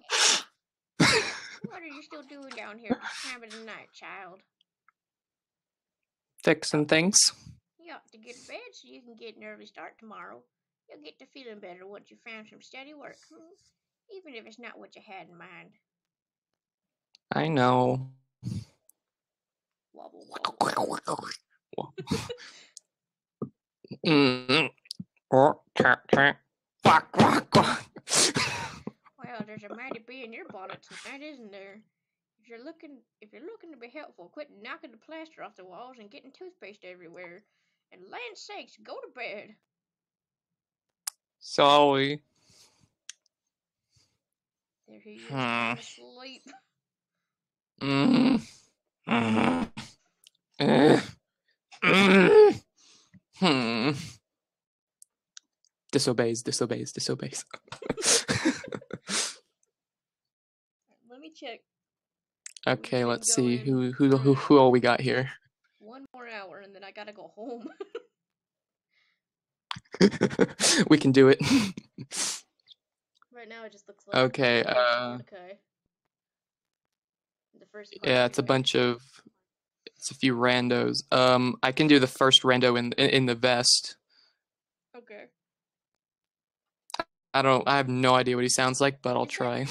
are you still doing down here this time of the night, child? Fixing things. You ought to get to bed so you can get an early start tomorrow. You'll get to feeling better once you found some steady work, even if it's not what you had in mind. I know. Wobble, wobble. Well, there's a mighty bee in your bonnet tonight, isn't there? If you're looking to be helpful, quit knocking the plaster off the walls and getting toothpaste everywhere. And land's sakes, go to bed. Sorry. There he is, trying to sleep. Disobeys. Let me check. Okay, let's see who all we got here. One more hour and then I gotta go home. We can do it. Right now it just looks like okay. The first part, Yeah, it's a few randos. I can do the first rando in the vest. Okay. I have no idea what he sounds like, but I'll try.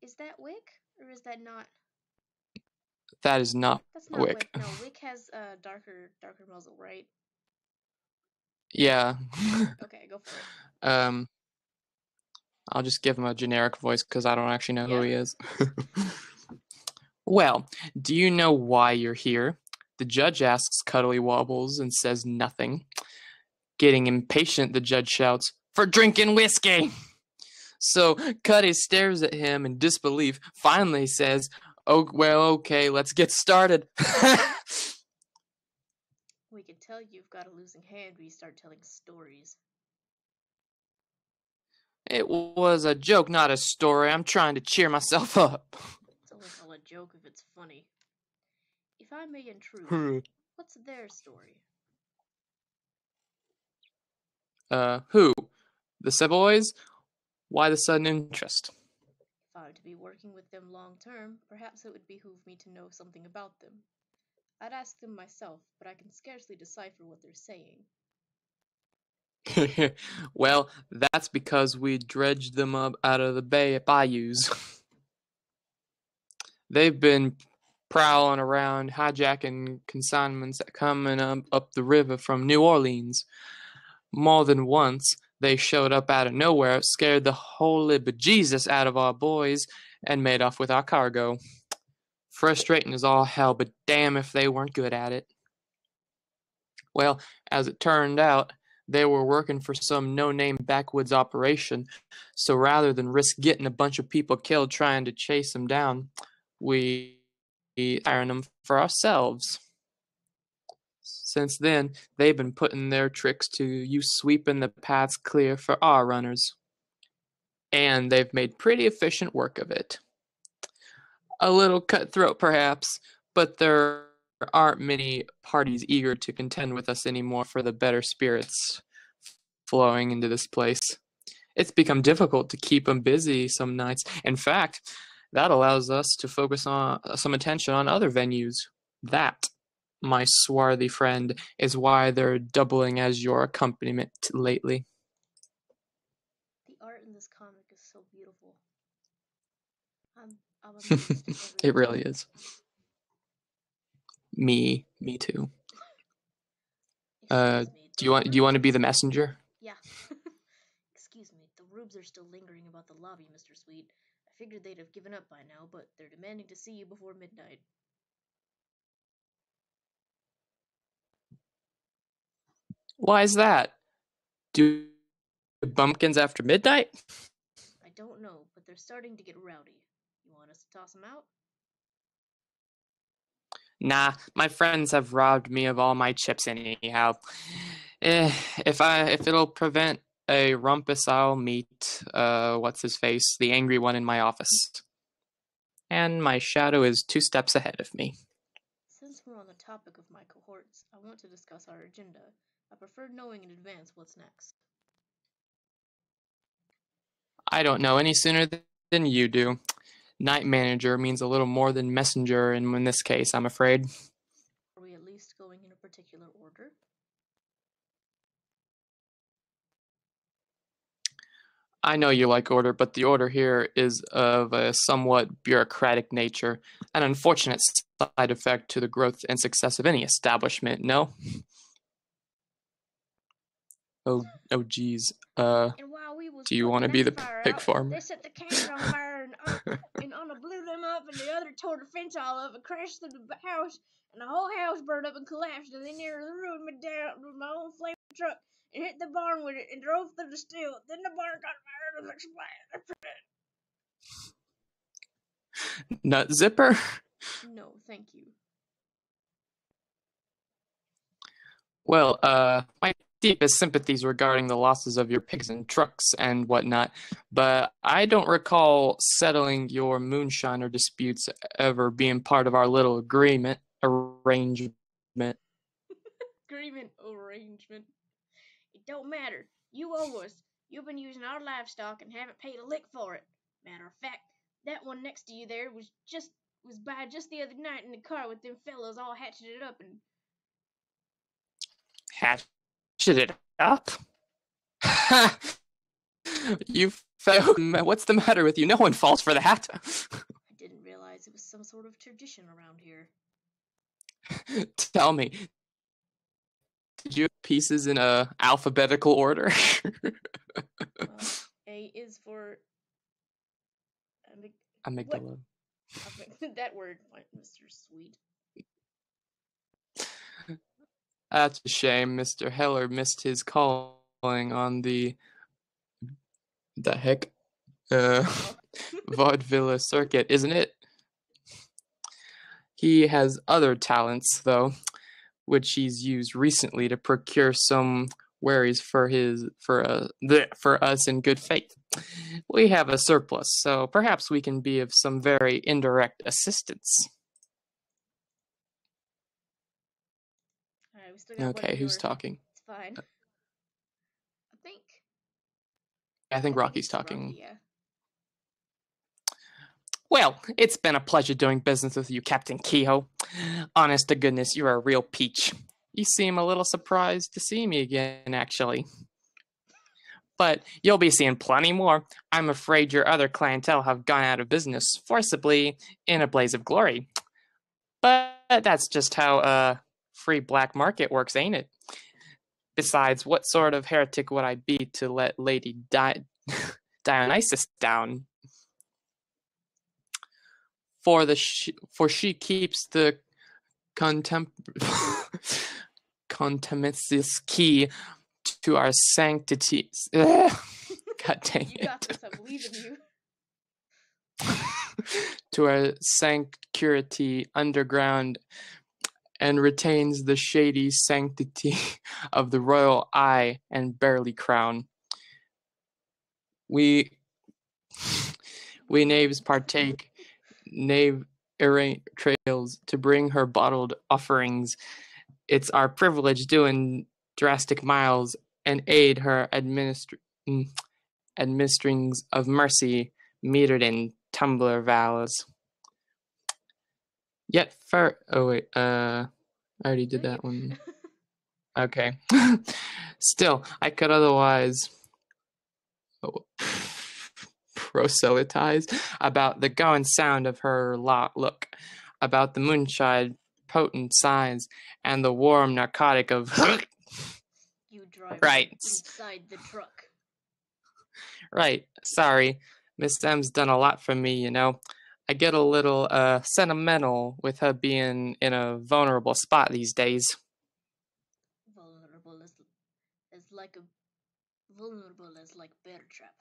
Is that Wick or is that not? That is not. That's not Wick. No, Wick has a darker muzzle, right? Yeah. Okay, go for it. I'll just give him a generic voice because I don't actually know who he is. Well, do you know why you're here? The judge asks Cuddly Wobbles and says nothing. Getting impatient, the judge shouts, "For drinking whiskey!" So Cuddy stares at him in disbelief, finally says, "Oh, well, okay, let's get started." We can tell you've got a losing hand when you start telling stories. It was a joke, not a story. I'm trying to cheer myself up. It's only called a joke if it's funny. If I may intrude, what's their story? Who? The Savoys? Why the sudden interest? If I were to be working with them long term, perhaps it would behoove me to know something about them. I'd ask them myself, but I can scarcely decipher what they're saying. Well, that's because we dredged them up out of the bay at bayous. They've been prowling around, hijacking consignments coming up the river from New Orleans. More than once, they showed up out of nowhere, scared the holy bejesus out of our boys, and made off with our cargo. Frustrating as all hell, but damn if they weren't good at it. Well, as it turned out, they were working for some no-name backwoods operation, so rather than risk getting a bunch of people killed trying to chase them down, we iron them for ourselves. Since then, they've been putting their tricks to use, sweeping the paths clear for our runners. And they've made pretty efficient work of it. A little cutthroat, perhaps, but there aren't many parties eager to contend with us anymore for the better spirits flowing into this place. It's become difficult to keep them busy some nights. In fact, that allows us to focus on some attention on other venues. That, my swarthy friend, is why they're doubling as your accompaniment lately. The art in this comic is so beautiful. I'm amazed every It time. really is. Me too. Excuse me. Do you want to be the messenger? Yeah. Excuse me. The rubes are still lingering about the lobby, Mr. Sweet. I figured they'd have given up by now, but they're demanding to see you before midnight. Why is that? Do bumpkins after midnight? I don't know, but they're starting to get rowdy. You want us to toss them out? Nah, my friends have robbed me of all my chips anyhow. If it'll prevent a rumpus, I'll meet what's his face, the angry one in my office. And my shadow is 2 steps ahead of me. Since we're on the topic of my cohorts, I want to discuss our agenda. I prefer knowing in advance what's next. I don't know any sooner than you do. Night manager means a little more than messenger in this case, I'm afraid. Are we at least going in a particular order? I know you like order, but the order here is of a somewhat bureaucratic nature, an unfortunate side effect to the growth and success of any establishment, no? Oh, geez. And while we was Do you putting want to that be the fire pig out, farmer? they set the cans on fire and Anna blew them up, and the other tore the fence all up and crashed through the house, and the whole house burned up and collapsed, and they nearly ruined me down with my own flaming truck and hit the barn with it and drove through the steel. Then the barn got fired and exploded. Nut zipper? No, thank you. Well, my deepest sympathies regarding the losses of your pigs and trucks and whatnot, but I don't recall settling your moonshiner disputes ever being part of our little arrangement. Agreement arrangement. It don't matter. You owe us. You've been using our livestock and haven't paid a lick for it. Matter of fact, that one next to you there was by just the other night in the car with them fellows all hatcheted up and Hatchet it up? You fell. What's the matter with you? No one falls for that. I didn't realize it was some sort of tradition around here. Tell me, did you have pieces in a alphabetical order? A is for Amygdala. That word, Mr. Sweet. That's a shame. Mr. Heller missed his calling on the heck vaudeville circuit, isn't it? He has other talents, though, which he's used recently to procure some wares for us in good faith. We have a surplus, so perhaps we can be of some very indirect assistance. Alright, we still got Okay, one who's viewer. talking? It's fine. I think Rocky's it's talking. Rocky, yeah. Well, it's been a pleasure doing business with you, Captain Kehoe. Honest to goodness, you're a real peach. You seem a little surprised to see me again, actually. But you'll be seeing plenty more. I'm afraid your other clientele have gone out of business forcibly in a blaze of glory. But that's just how free black market works, ain't it? Besides, what sort of heretic would I be to let Lady Dionysus down? For she keeps the contumacious key to our sanctities. God dang it. You got this, I believe in you. To our sanctuary underground, and retains the shady sanctity of the royal eye and barely crown. We knaves partake knave errant trails to bring her bottled offerings. It's our privilege doing drastic miles and aid her administrings of mercy metered in tumbler vows. Yet I already did that one. Okay. Still, I could otherwise proselytize about the going sound of her look, about the moonshine potent signs, and the warm narcotic of You drive right inside the truck. Right. Sorry. Miss M's done a lot for me, you know. I get a little sentimental with her being in a vulnerable spot these days. Vulnerable as like bear trap.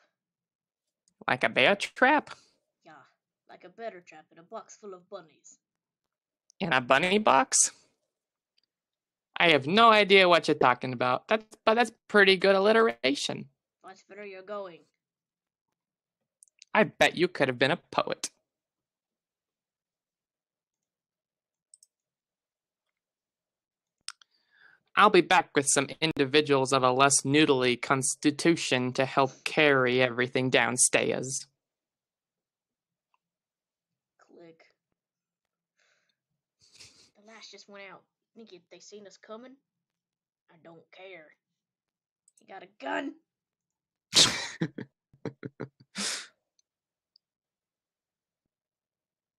Like a bear trap? Yeah, like a bear trap in a box full of bunnies. In a bunny box? I have no idea what you're talking about. But that's pretty good alliteration. That's where you're going. I bet you could have been a poet. I'll be back with some individuals of a less noodly constitution to help carry everything downstairs. Click. The lash just went out. Think if they seen us coming? I don't care. You got a gun?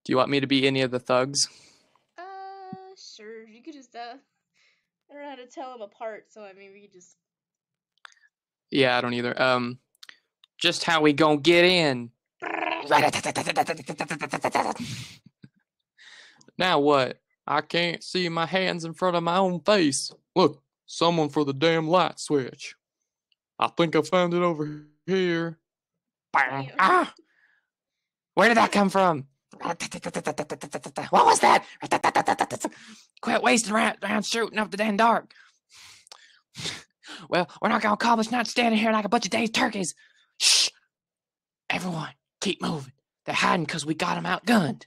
Do you want me to be any of the thugs? Sure. You could just, I don't know how to tell them apart, so I mean, we could just... Yeah, I don't either. Just how we gonna get in? Now what? I can't see my hands in front of my own face. Look, someone for the damn light switch. I think I found it over here. Ah! Where did that come from? What was that? Quit wasting around shooting up the damn dark. Well, we're not gonna accomplish not standing here like a bunch of dazed turkeys. Shh! Everyone, keep moving. They're hiding because we got them outgunned.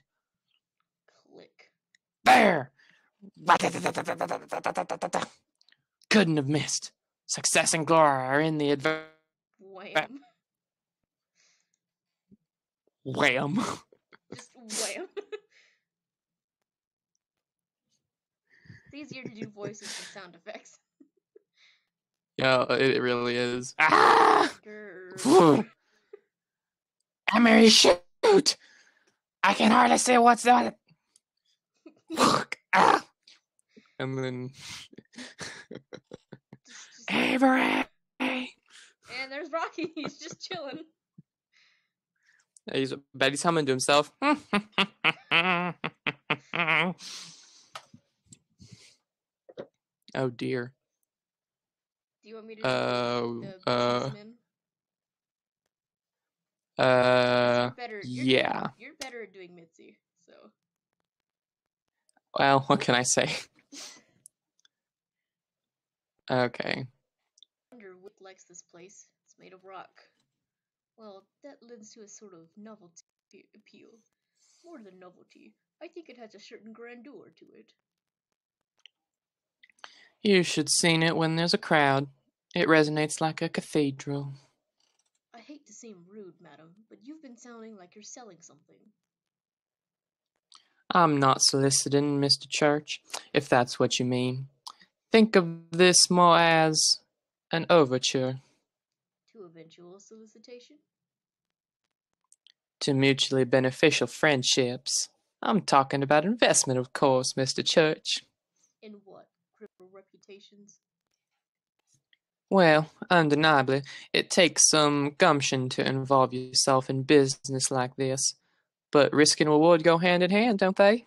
Click. There! Couldn't have missed. Success and glory are in the Wham. Wham. Just wham. It's easier to do voices than sound effects. Yeah, it really is. Ah! Grr. Emery, shoot! I can hardly see what's on it. Ah! And then Avery. And there's Rocky. He's just chilling. He's humming to himself. Oh dear. Do you want me to do the policeman? Yeah. You're better at doing Mitzi, so. Well, what can I say? Okay. I wonder what likes this place. It's made of rock. Well, that lends to a sort of novelty appeal. More than novelty, I think it has a certain grandeur to it. You should seen it when there's a crowd. It resonates like a cathedral. I hate to seem rude, madam, but you've been sounding like you're selling something. I'm not soliciting, Mr. Church, if that's what you mean. Think of this more as an overture. To eventual solicitation? To mutually beneficial friendships. I'm talking about investment, of course, Mr. Church. In what? Criminal reputations? Well, undeniably, it takes some gumption to involve yourself in business like this. But risk and reward go hand in hand, don't they?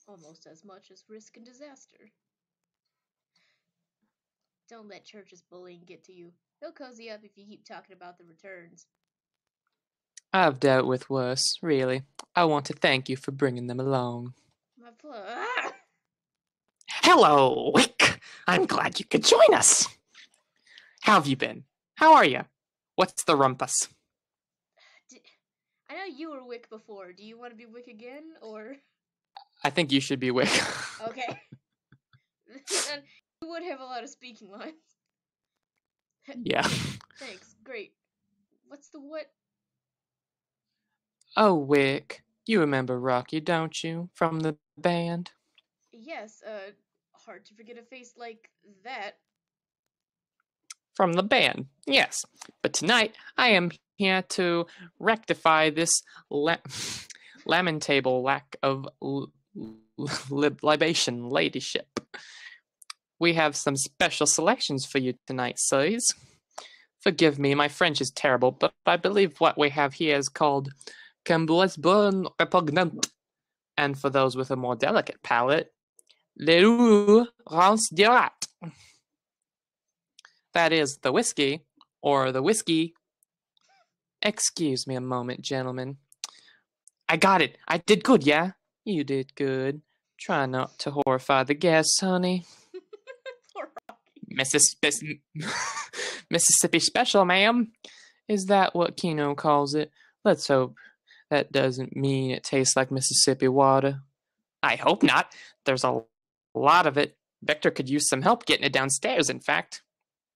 Almost as much as risk and disaster. Don't let Church's bullying get to you. He'll cozy up if you keep talking about the returns. I've dealt with worse, really. I want to thank you for bringing them along. My blood. Hello, Wick! I'm glad you could join us. How have you been? How are you? What's the rumpus? I know you were Wick before. Do you want to be Wick again, or? I think you should be Wick. Okay. You would have a lot of speaking lines. Yeah. Thanks. Great. What's the what? Oh, Wick. You remember Rocky, don't you? From the band? Yes, hard to forget a face like that. From the band, yes. But tonight, I am here to rectify this lamentable lack of libation ladyship. We have some special selections for you tonight, sirs. Forgive me, my French is terrible, but I believe what we have here is called Cambois Bon Repugnant. And for those with a more delicate palate, Le Roux Rance Dirat. That is the whiskey, or the whiskey. Excuse me a moment, gentlemen. I got it. I did good, yeah? You did good. Try not to horrify the guests, honey. Poor Rocky. Mississippi special, ma'am. Is that what Keno calls it? Let's hope that doesn't mean it tastes like Mississippi water. I hope not. There's a lot of it. Victor could use some help getting it downstairs, in fact.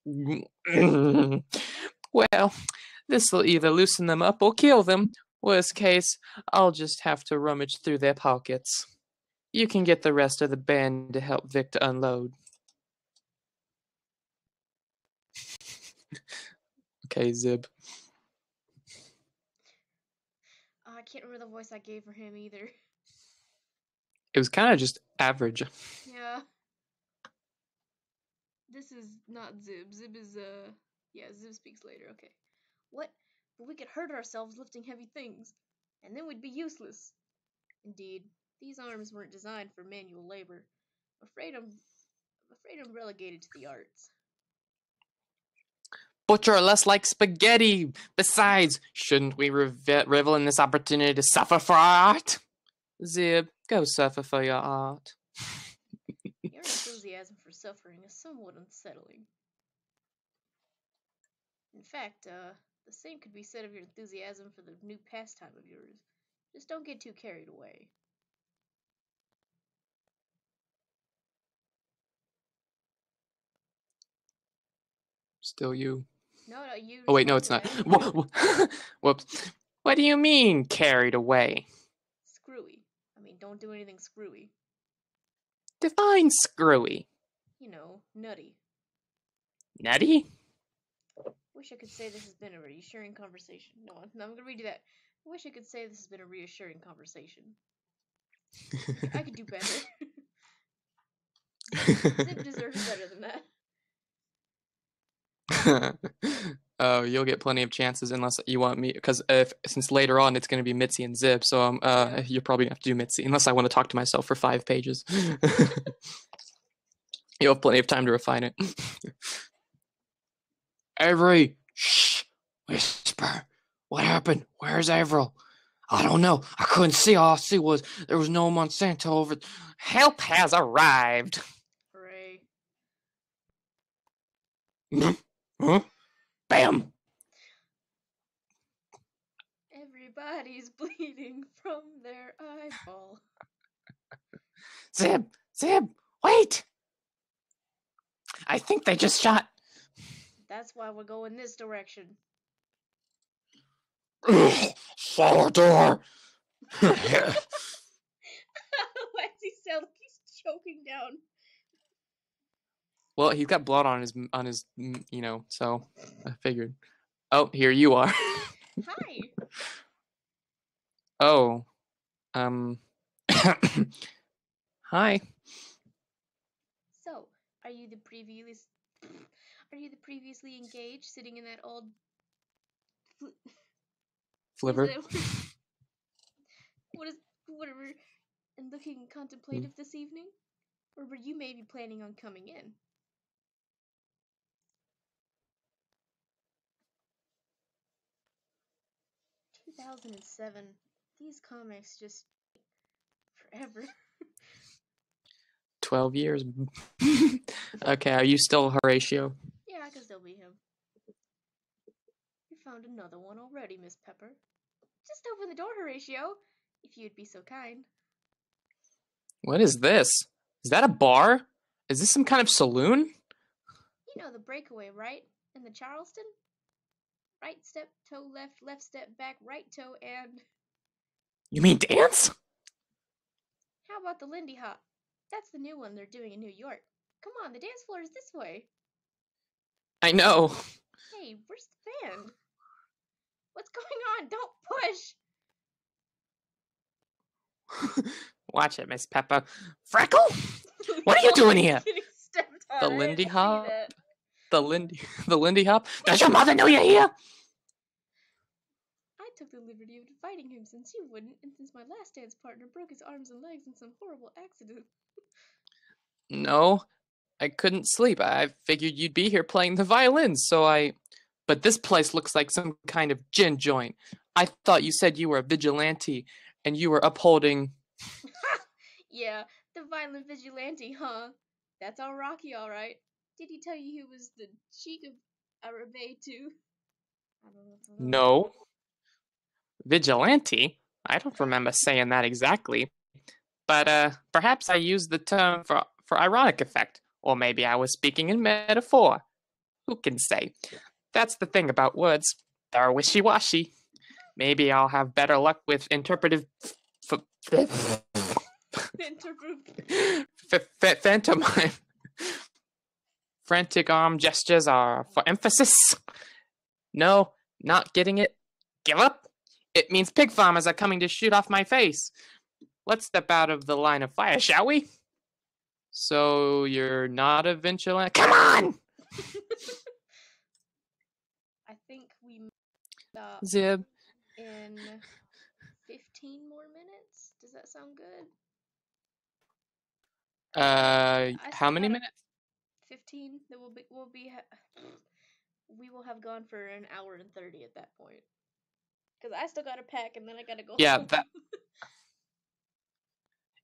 Well, this'll either loosen them up or kill them. Worst case, I'll just have to rummage through their pockets. You can get the rest of the band to help Victor unload. Okay, Zib. I can't remember the voice I gave for him either. It was kind of just average. Yeah. This is not Zib. Zib is, yeah, Zib speaks later, okay. What? But we could hurt ourselves lifting heavy things, and then we'd be useless. Indeed, these arms weren't designed for manual labor. I'm afraid I'm relegated to the arts. Butcher less like spaghetti. Besides, shouldn't we revel in this opportunity to suffer for our art? Zib, go suffer for your art. Your enthusiasm for suffering is somewhat unsettling. In fact, the same could be said of your enthusiasm for the new pastime of yours. Just don't get too carried away. Still you. No, you. Oh wait, no, it's not. Whoops. What do you mean, carried away? Screwy. I mean, don't do anything screwy. Define screwy. You know, nutty. Nutty? Wish I could say this has been a reassuring conversation. No, I'm gonna redo that. I wish I could say this has been a reassuring conversation. I could do better. Zip deserves better than that. Oh, you'll get plenty of chances unless you want me, because since later on it's going to be Mitzi and Zib, so you're probably going to have to do Mitzi unless I want to talk to myself for 5 pages. You have plenty of time to refine it. Avery, shh, whisper. What happened? Where's Avril? I don't know. I couldn't see. All I see was there was no Monsanto over. Help has arrived. Hooray. Huh? Bam. Everybody's bleeding from their eyeball. Zib, wait. I think they just shot. That's why we're going this direction. Salvador. Why does he sound like he's choking down? Well, he's got blood on his, so I figured. Oh, here you are. Hi. Oh, hi. So, are you the previously engaged, sitting in that old Flivver. Whatever, and looking contemplative this evening? Or were you maybe planning on coming in? "2007. These comics just forever." 12 years. Okay, are you still Horatio? Yeah, I can still be him. You found another one already, Miss Pepper. Just open the door, Horatio, if you'd be so kind. What is this? Is that a bar? Is this some kind of saloon? You know the breakaway, right? In the Charleston? Right step, toe left, left step back, right toe, and... You mean dance? How about the Lindy Hop? That's the new one they're doing in New York. Come on, the dance floor is this way. I know. Hey, where's the band? What's going on? Don't push! Watch it, Miss Pepper. Freckle? What are you doing here? Getting stepped on. The I Lindy didn't see Hop? that. The Lindy Hop? Does your mother know you're here? I took the liberty of inviting him since you wouldn't, and since my last dance partner broke his arms and legs in some horrible accident. No, I couldn't sleep. I figured you'd be here playing the violins, But this place looks like some kind of gin joint. I thought you said you were a vigilante, and you were upholding... Yeah, the violent vigilante, huh? That's all Rocky, alright. Did he tell you he was the cheek of Arabe, too? I don't know. No. Vigilante? I don't remember saying that exactly. But perhaps I used the term for ironic effect, or maybe I was speaking in metaphor. Who can say? That's the thing about words. They're wishy-washy. Maybe I'll have better luck with interpretive... Pantomime. Frantic arm gestures are for emphasis. No, not getting it. Give up? It means pig farmers are coming to shoot off my face. Let's step out of the line of fire, shall we? So you're not a vigilante? Come on! I think we stop Zib. in 15 more minutes. Does that sound good? How many minutes? 15. That we will have gone for an hour and 30 at that point. Because I still gotta pack and then I gotta go home.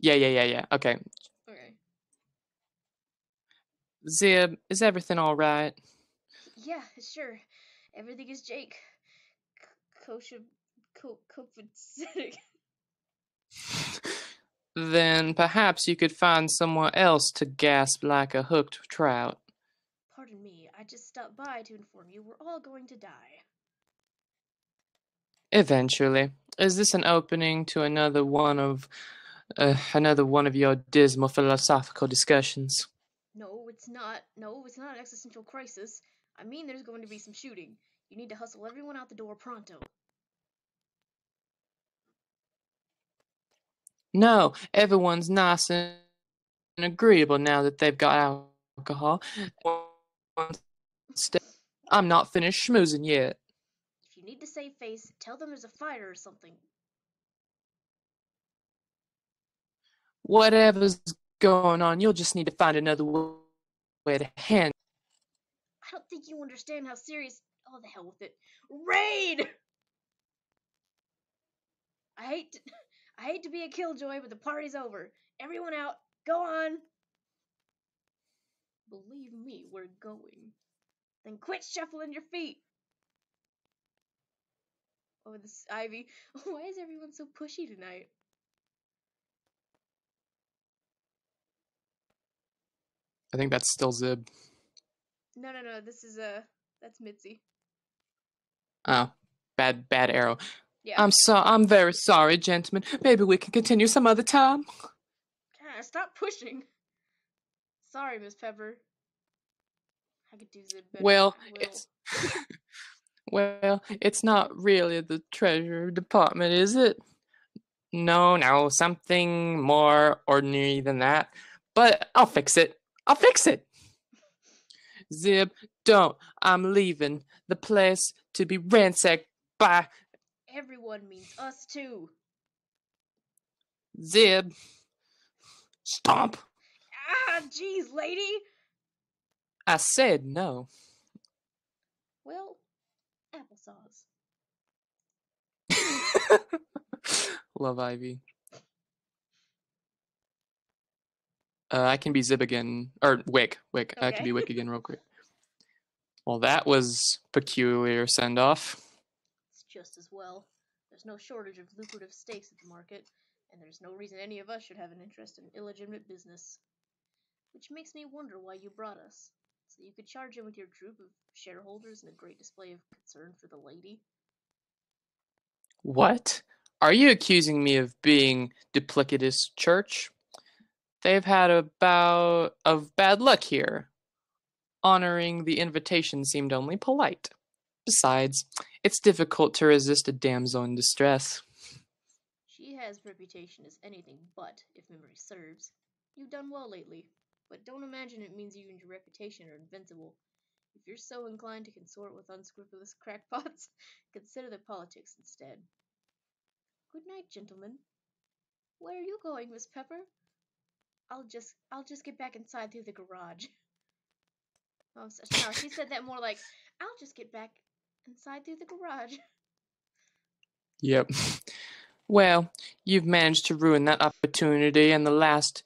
Yeah. Okay. Okay. Zib, is everything all right? Yeah, sure. Everything is Jake. Copacetic. Then perhaps you could find somewhere else to gasp like a hooked trout. Pardon me, I just stopped by to inform you we're all going to die. Eventually. Is this an opening to another one of your dismal philosophical discussions? No, it's not. No, it's not an existential crisis. I mean, there's going to be some shooting. You need to hustle everyone out the door pronto. No, everyone's nice and agreeable now that they've got alcohol. I'm not finished schmoozing yet. If you need to save face, tell them there's a fire or something. Whatever's going on, you'll just need to find another with hand. I don't think you understand how serious. Oh, the hell with it. Raid! I hate to, I hate to be a killjoy, but the party's over. Everyone out. Go on. Believe me, we're going. Then quit shuffling your feet. Oh, this Ivy. Why is everyone so pushy tonight? I think that's still Zib. No. This is that's Mitzi. Oh, bad arrow. Yeah. I'm very sorry, gentlemen. Maybe we can continue some other time. God, stop pushing. Sorry, Miss Pepper. I could do Zib better. Well, I will. it's not really the treasure department, is it? No, something more ordinary than that. But I'll fix it. Zib, don't. I'm leaving the place to be ransacked by Everyone means us too. Zib. Stomp. Ah, jeez, lady. I said no. Well, applesauce. Love Ivy. I can be Zib again. Or Wick. Okay. I can be Wick again real quick. Well, that was peculiar send-off. It's just as well. There's no shortage of lucrative stakes at the market, and there's no reason any of us should have an interest in illegitimate business. Which makes me wonder why you brought us. So you could charge in with your troop of shareholders in a great display of concern for the lady? What? Are you accusing me of being duplicitous, Church? They've had a bout of bad luck here. Honoring the invitation seemed only polite. Besides, it's difficult to resist a damsel in distress. She has reputation as anything but, if memory serves. You've done well lately, but don't imagine it means you and your reputation are invincible. If you're so inclined to consort with unscrupulous crackpots, consider their politics instead. Good night, gentlemen. Where are you going, Miss Pepper? I'll just get back inside through the garage. Oh, no, she said that more like, I'll just get back inside through the garage. Yep. Well, you've managed to ruin that opportunity and the last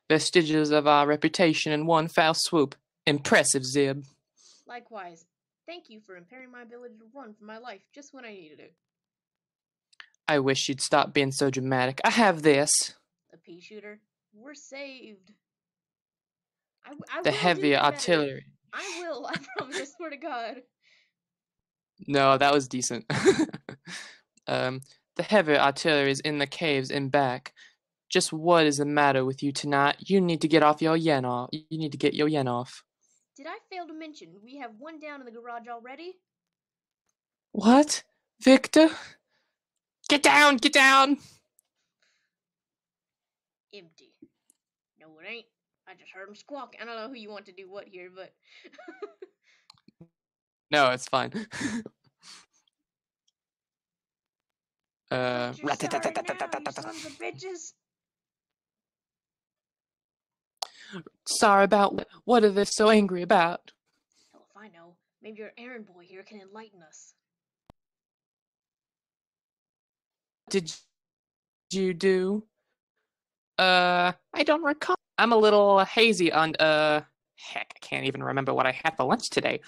vestiges of our reputation in one foul swoop. Impressive, Zib. Likewise. Thank you for impairing my ability to run for my life just when I needed it. I wish you'd stop being so dramatic. I have this. A pea shooter. We're saved. I The will heavy do artillery. I will. I promise. I swear to God. No, that was decent. The heavy artillery is in the caves in back. Just what is the matter with you tonight? You need to get off your yen off. You need to get your yen off. Did I fail to mention we have one down in the garage already? What? Victor? Get down! Get down! Empty. No, it ain't. I just heard him squawk. I don't know who you want to do what here, but... No, it's fine. But you're sorry now, you sons of bitches. Sorry about what are they so angry about? Hell if I know. Maybe your errand boy here can enlighten us. Did you do? I don't recall. I'm a little hazy on, heck, I can't even remember what I had for lunch today.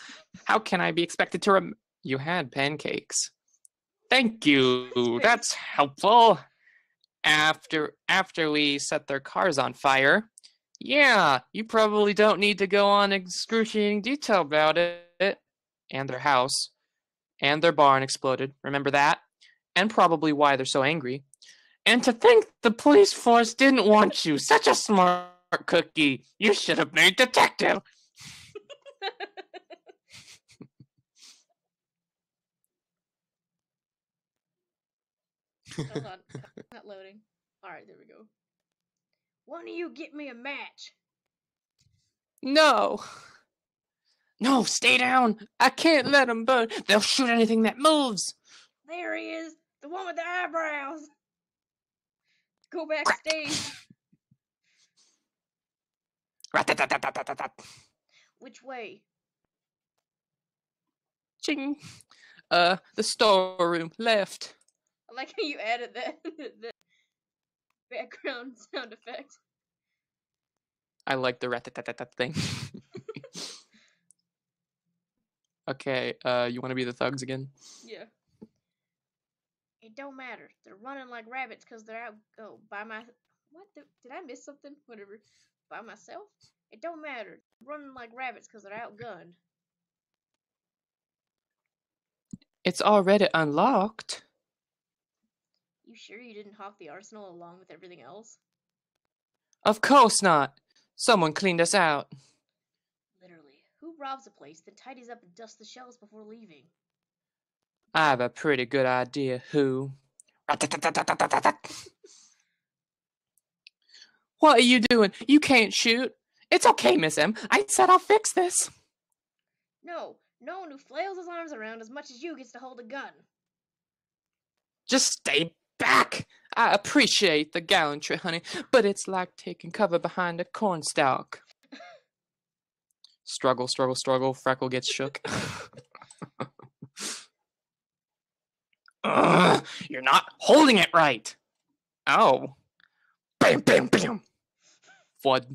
How can I be expected to You had pancakes. Thank you, that's helpful. After we set their cars on fire. Yeah, you probably don't need to go on excruciating detail about it. And their house. And their barn exploded, remember that? And probably why they're so angry. And to think the police force didn't want you. Such a smart cookie. You should have made detective. Hold on. Not loading. Alright, there we go. Why don't you get me a match? No. No, stay down. I can't let them burn. They'll shoot anything that moves. There he is. The one with the eyebrows. Go backstage. Which way? Ching. The storeroom, left. I like how you added that the background sound effect. I like the rat-tat-tat-tat thing. Okay, you want to be the thugs again? Yeah. It don't matter. They're running like rabbits because they're out. Oh, by my. What? Did I miss something? Whatever. By myself? It don't matter. They're running like rabbits because they're outgunned. It's already unlocked. You sure you didn't hawk the arsenal along with everything else? Of course not. Someone cleaned us out. Literally. Who robs a place, then tidies up and dusts the shelves before leaving? I have a pretty good idea who. What are you doing? You can't shoot. It's okay, Miss M. I said I'll fix this. No. No one who flails his arms around as much as you gets to hold a gun. Just stay back. I appreciate the gallantry, honey, but it's like taking cover behind a cornstalk. Struggle, struggle, struggle. Freckle gets shook. You're not holding it right. Oh. Bam, bam, bam. What?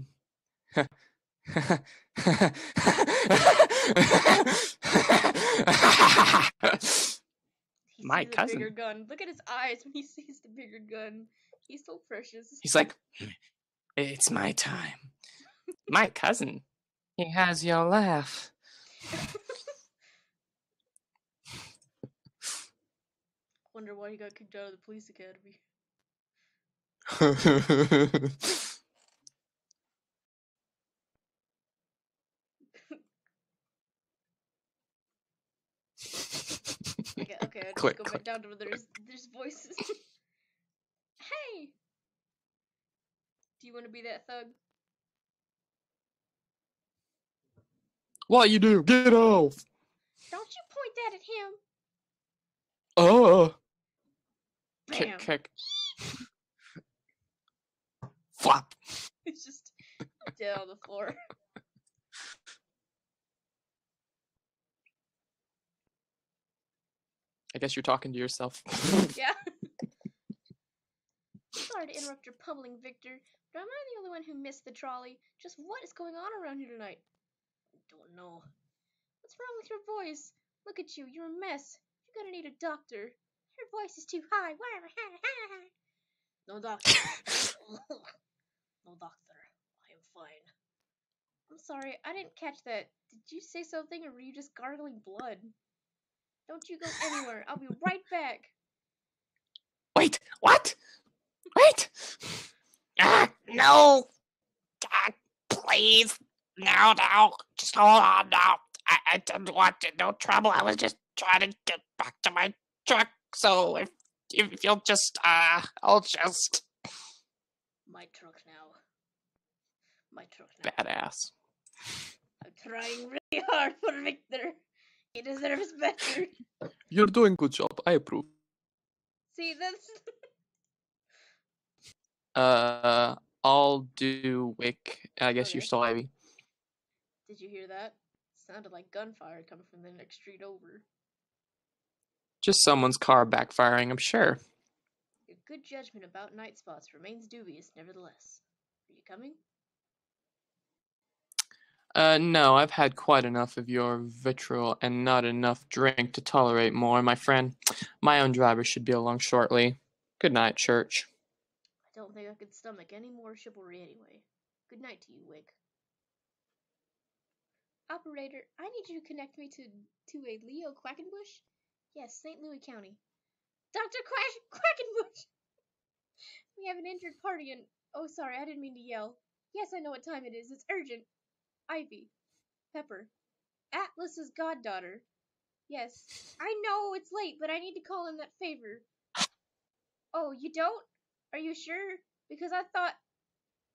He My sees cousin. a bigger gun. Look at his eyes when he sees the bigger gun. He's so precious. He's like, it's my time. My cousin. He has your laugh. Wonder why he got kicked out of the police academy. Okay, I'll Click, just go click. back down to where there's voices. Hey! Do you want to be that thug? What you do? Get off! Don't you point that at him! Oh! Bam! Kick, kick. Flop! He's just dead on the floor. I guess you're talking to yourself. Yeah. Sorry to interrupt your pummeling, Victor, but am I the only one who missed the trolley? Just what is going on around here tonight? I don't know. What's wrong with your voice? Look at you, you're a mess. You're gonna need a doctor. Your voice is too high. No doctor. No doctor. I am fine. I'm sorry, I didn't catch that. Did you say something or were you just gargling blood? Don't you go anywhere. I'll be right back. Wait, what? Wait! No! Please! No, just hold on now. I didn't want no trouble. I was just trying to get back to my truck. So if you'll just, I'll just... My truck now. My truck now. Badass. I'm trying really hard for Victor. He deserves better. You're doing good job. I approve. See, that's... I'll do Wick. I guess you're Okay. still Ivy. Did you hear that? Sounded like gunfire coming from the next street over. Just someone's car backfiring, I'm sure. Your good judgment about night spots remains dubious, nevertheless. Are you coming? No, I've had quite enough of your vitriol and not enough drink to tolerate more, my friend. My own driver should be along shortly. Good night, Church. I don't think I could stomach any more chivalry anyway. Good night to you, Wick. Operator, I need you to connect me to a Leo Quackenbush? Yes, St. Louis County. Dr. Quackenbush! We have an injured party and... Oh, sorry, I didn't mean to yell. Yes, I know what time it is. It's urgent. Ivy. Pepper. Atlas's goddaughter. Yes. I know it's late, but I need to call in that favor. Oh, you don't? Are you sure? Because I thought...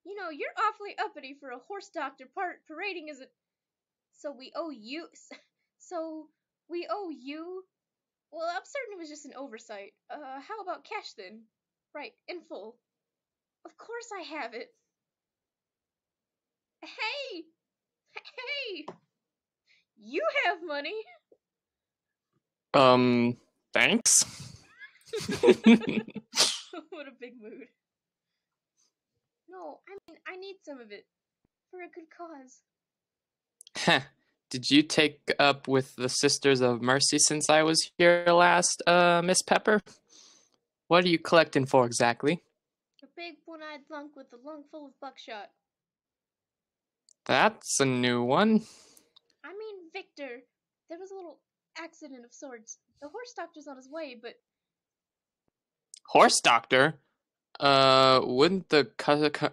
You know, you're awfully uppity for a horse doctor parading as a... So we owe you... So we owe you... Well, I'm certain it was just an oversight. How about cash then? Right, in full. Of course I have it. Hey! Hey! You have money. Thanks. What a big mood. No, I mean, I need some of it. For a good cause. Heh. Did you take up with the Sisters of Mercy since I was here last, Miss Pepper? What are you collecting for exactly? A big one-eyed lunk with a lung full of buckshot. That's a new one. I mean, Victor. There was a little accident of sorts. The horse doctor's on his way, but Horse doctor? Wouldn't the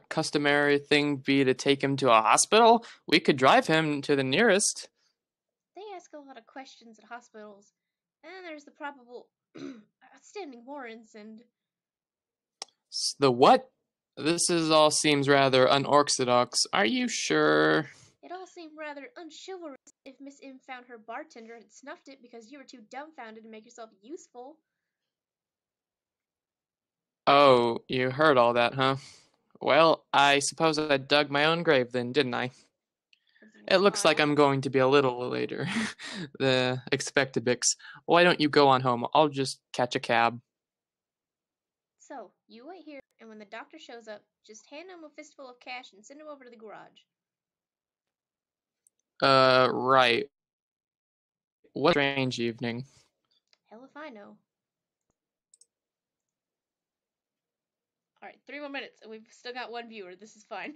customary thing be to take him to a hospital? We could drive him to the nearest. they ask a lot of questions at hospitals. And there's the probable outstanding warrants and... The what? This all seems rather unorthodox. Are you sure? It all seemed rather unchivalrous if Miss M found her bartender had snuffed it because you were too dumbfounded to make yourself useful. Oh, you heard all that, huh? Well, I suppose I dug my own grave then, didn't I? It looks like I'm going to be a little later. The expected Bix. Why don't you go on home? I'll just catch a cab. So, you wait here, and when the doctor shows up, just hand him a fistful of cash and send him over to the garage. Right. What a strange evening. Hell if I know. Alright, 3 more minutes, and we've still got one viewer. This is fine.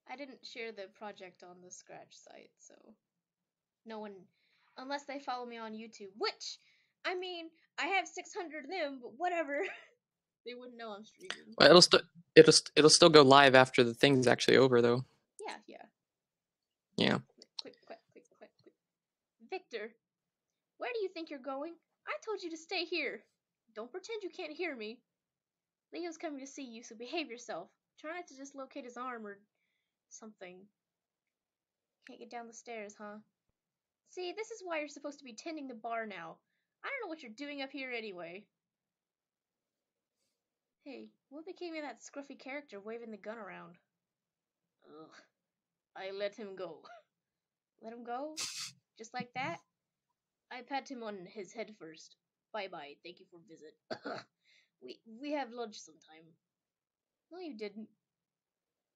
I didn't share the project on the Scratch site, so no one, unless they follow me on YouTube, which, I mean, I have 600 of them, but whatever. They wouldn't know I'm streaming. Well, it'll still go live after the thing's actually over, though. Yeah. Yeah. Quick. Victor, where do you think you're going? I told you to stay here. Don't pretend you can't hear me. Leo's coming to see you, so behave yourself. Try not to dislocate his arm or something. Can't get down the stairs, huh? See, this is why you're supposed to be tending the bar now. I don't know what you're doing up here anyway. Hey, what became of that scruffy character waving the gun around? Ugh. I let him go. Let him go? Just like that? I pat him on his head first. Bye-bye, thank you for visit. we have lunch sometime. No, you didn't.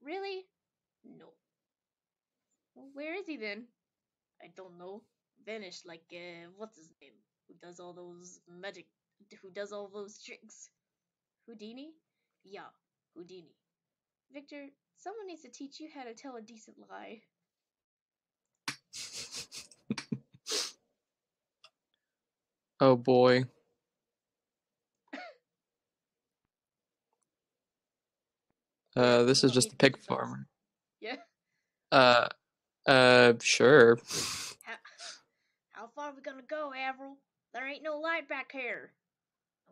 Really? No. Well, where is he then? I don't know. Vanished like, what's his name? Who does all those magic, who does all those tricks? Houdini? Yeah, Houdini. Victor, someone needs to teach you how to tell a decent lie. Oh boy. This is just a pig farmer. Yeah. Sure. How far are we gonna go, Avril? There ain't no light back here.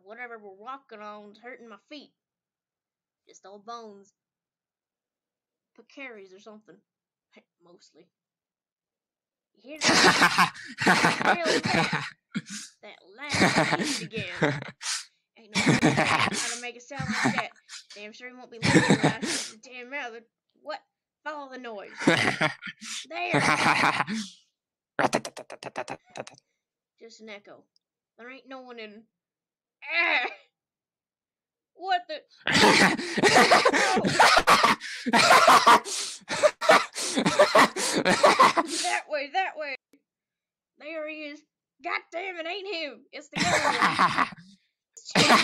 Whatever we're walking on's hurting my feet. Just old bones. Peccaries or something. Mostly. You hear that? Really bad. That last again. Ain't no how to make it sound like that. Damn sure he won't be listening to that. Damn mouth. What? Follow the noise. There. Just an echo. There ain't no one in. Ah! What the? That way. There he is. God damn it, ain't him. It's the other one.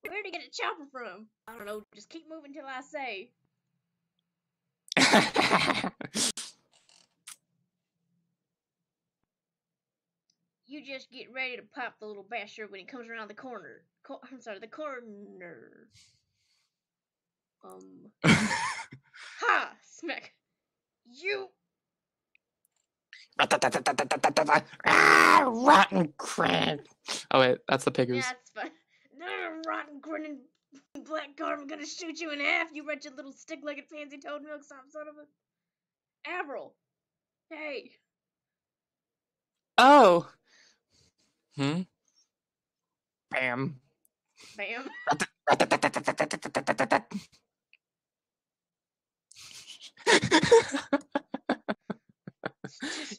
Where'd he get a chopper from? I don't know. Just keep moving till I say. You just get ready to pop the little bastard when he comes around the corner. The corner. Ha! Smack. You. Rotten crap. Oh wait, that's the piggers. Yeah, that's fine. Rotten grinning black guard, I'm gonna shoot you in half, you wretched little stick-legged pansy toad milk son of a... Avril! Hey! Oh! Bam. Bam.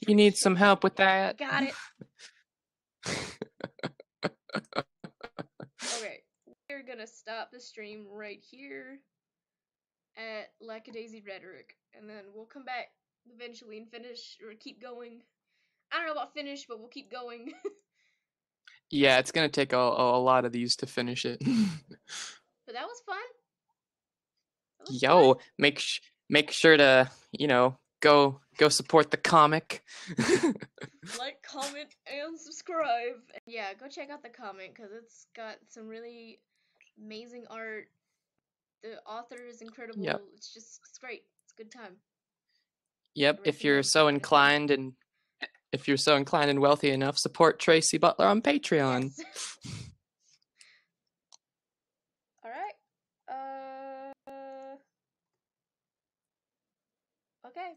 You need some help with that? Got it. Okay, we're gonna stop the stream right here at Lackadaisy Rhetoric, and then we'll come back eventually and finish, or keep going. I don't know about finish, but we'll keep going. Yeah, it's gonna take a lot of these to finish it. But that was fun. That was Yo, fun. make sure to, you know, go support the comic. Like, comment, and subscribe. And yeah, go check out the comic because it's got some really amazing art. The author is incredible. Yep. It's great. It's a good time. Yep, I recommend it. if you're so inclined and wealthy enough, support Tracy Butler on Patreon. Yes. All right. Okay.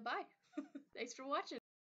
Bye. Thanks for watching.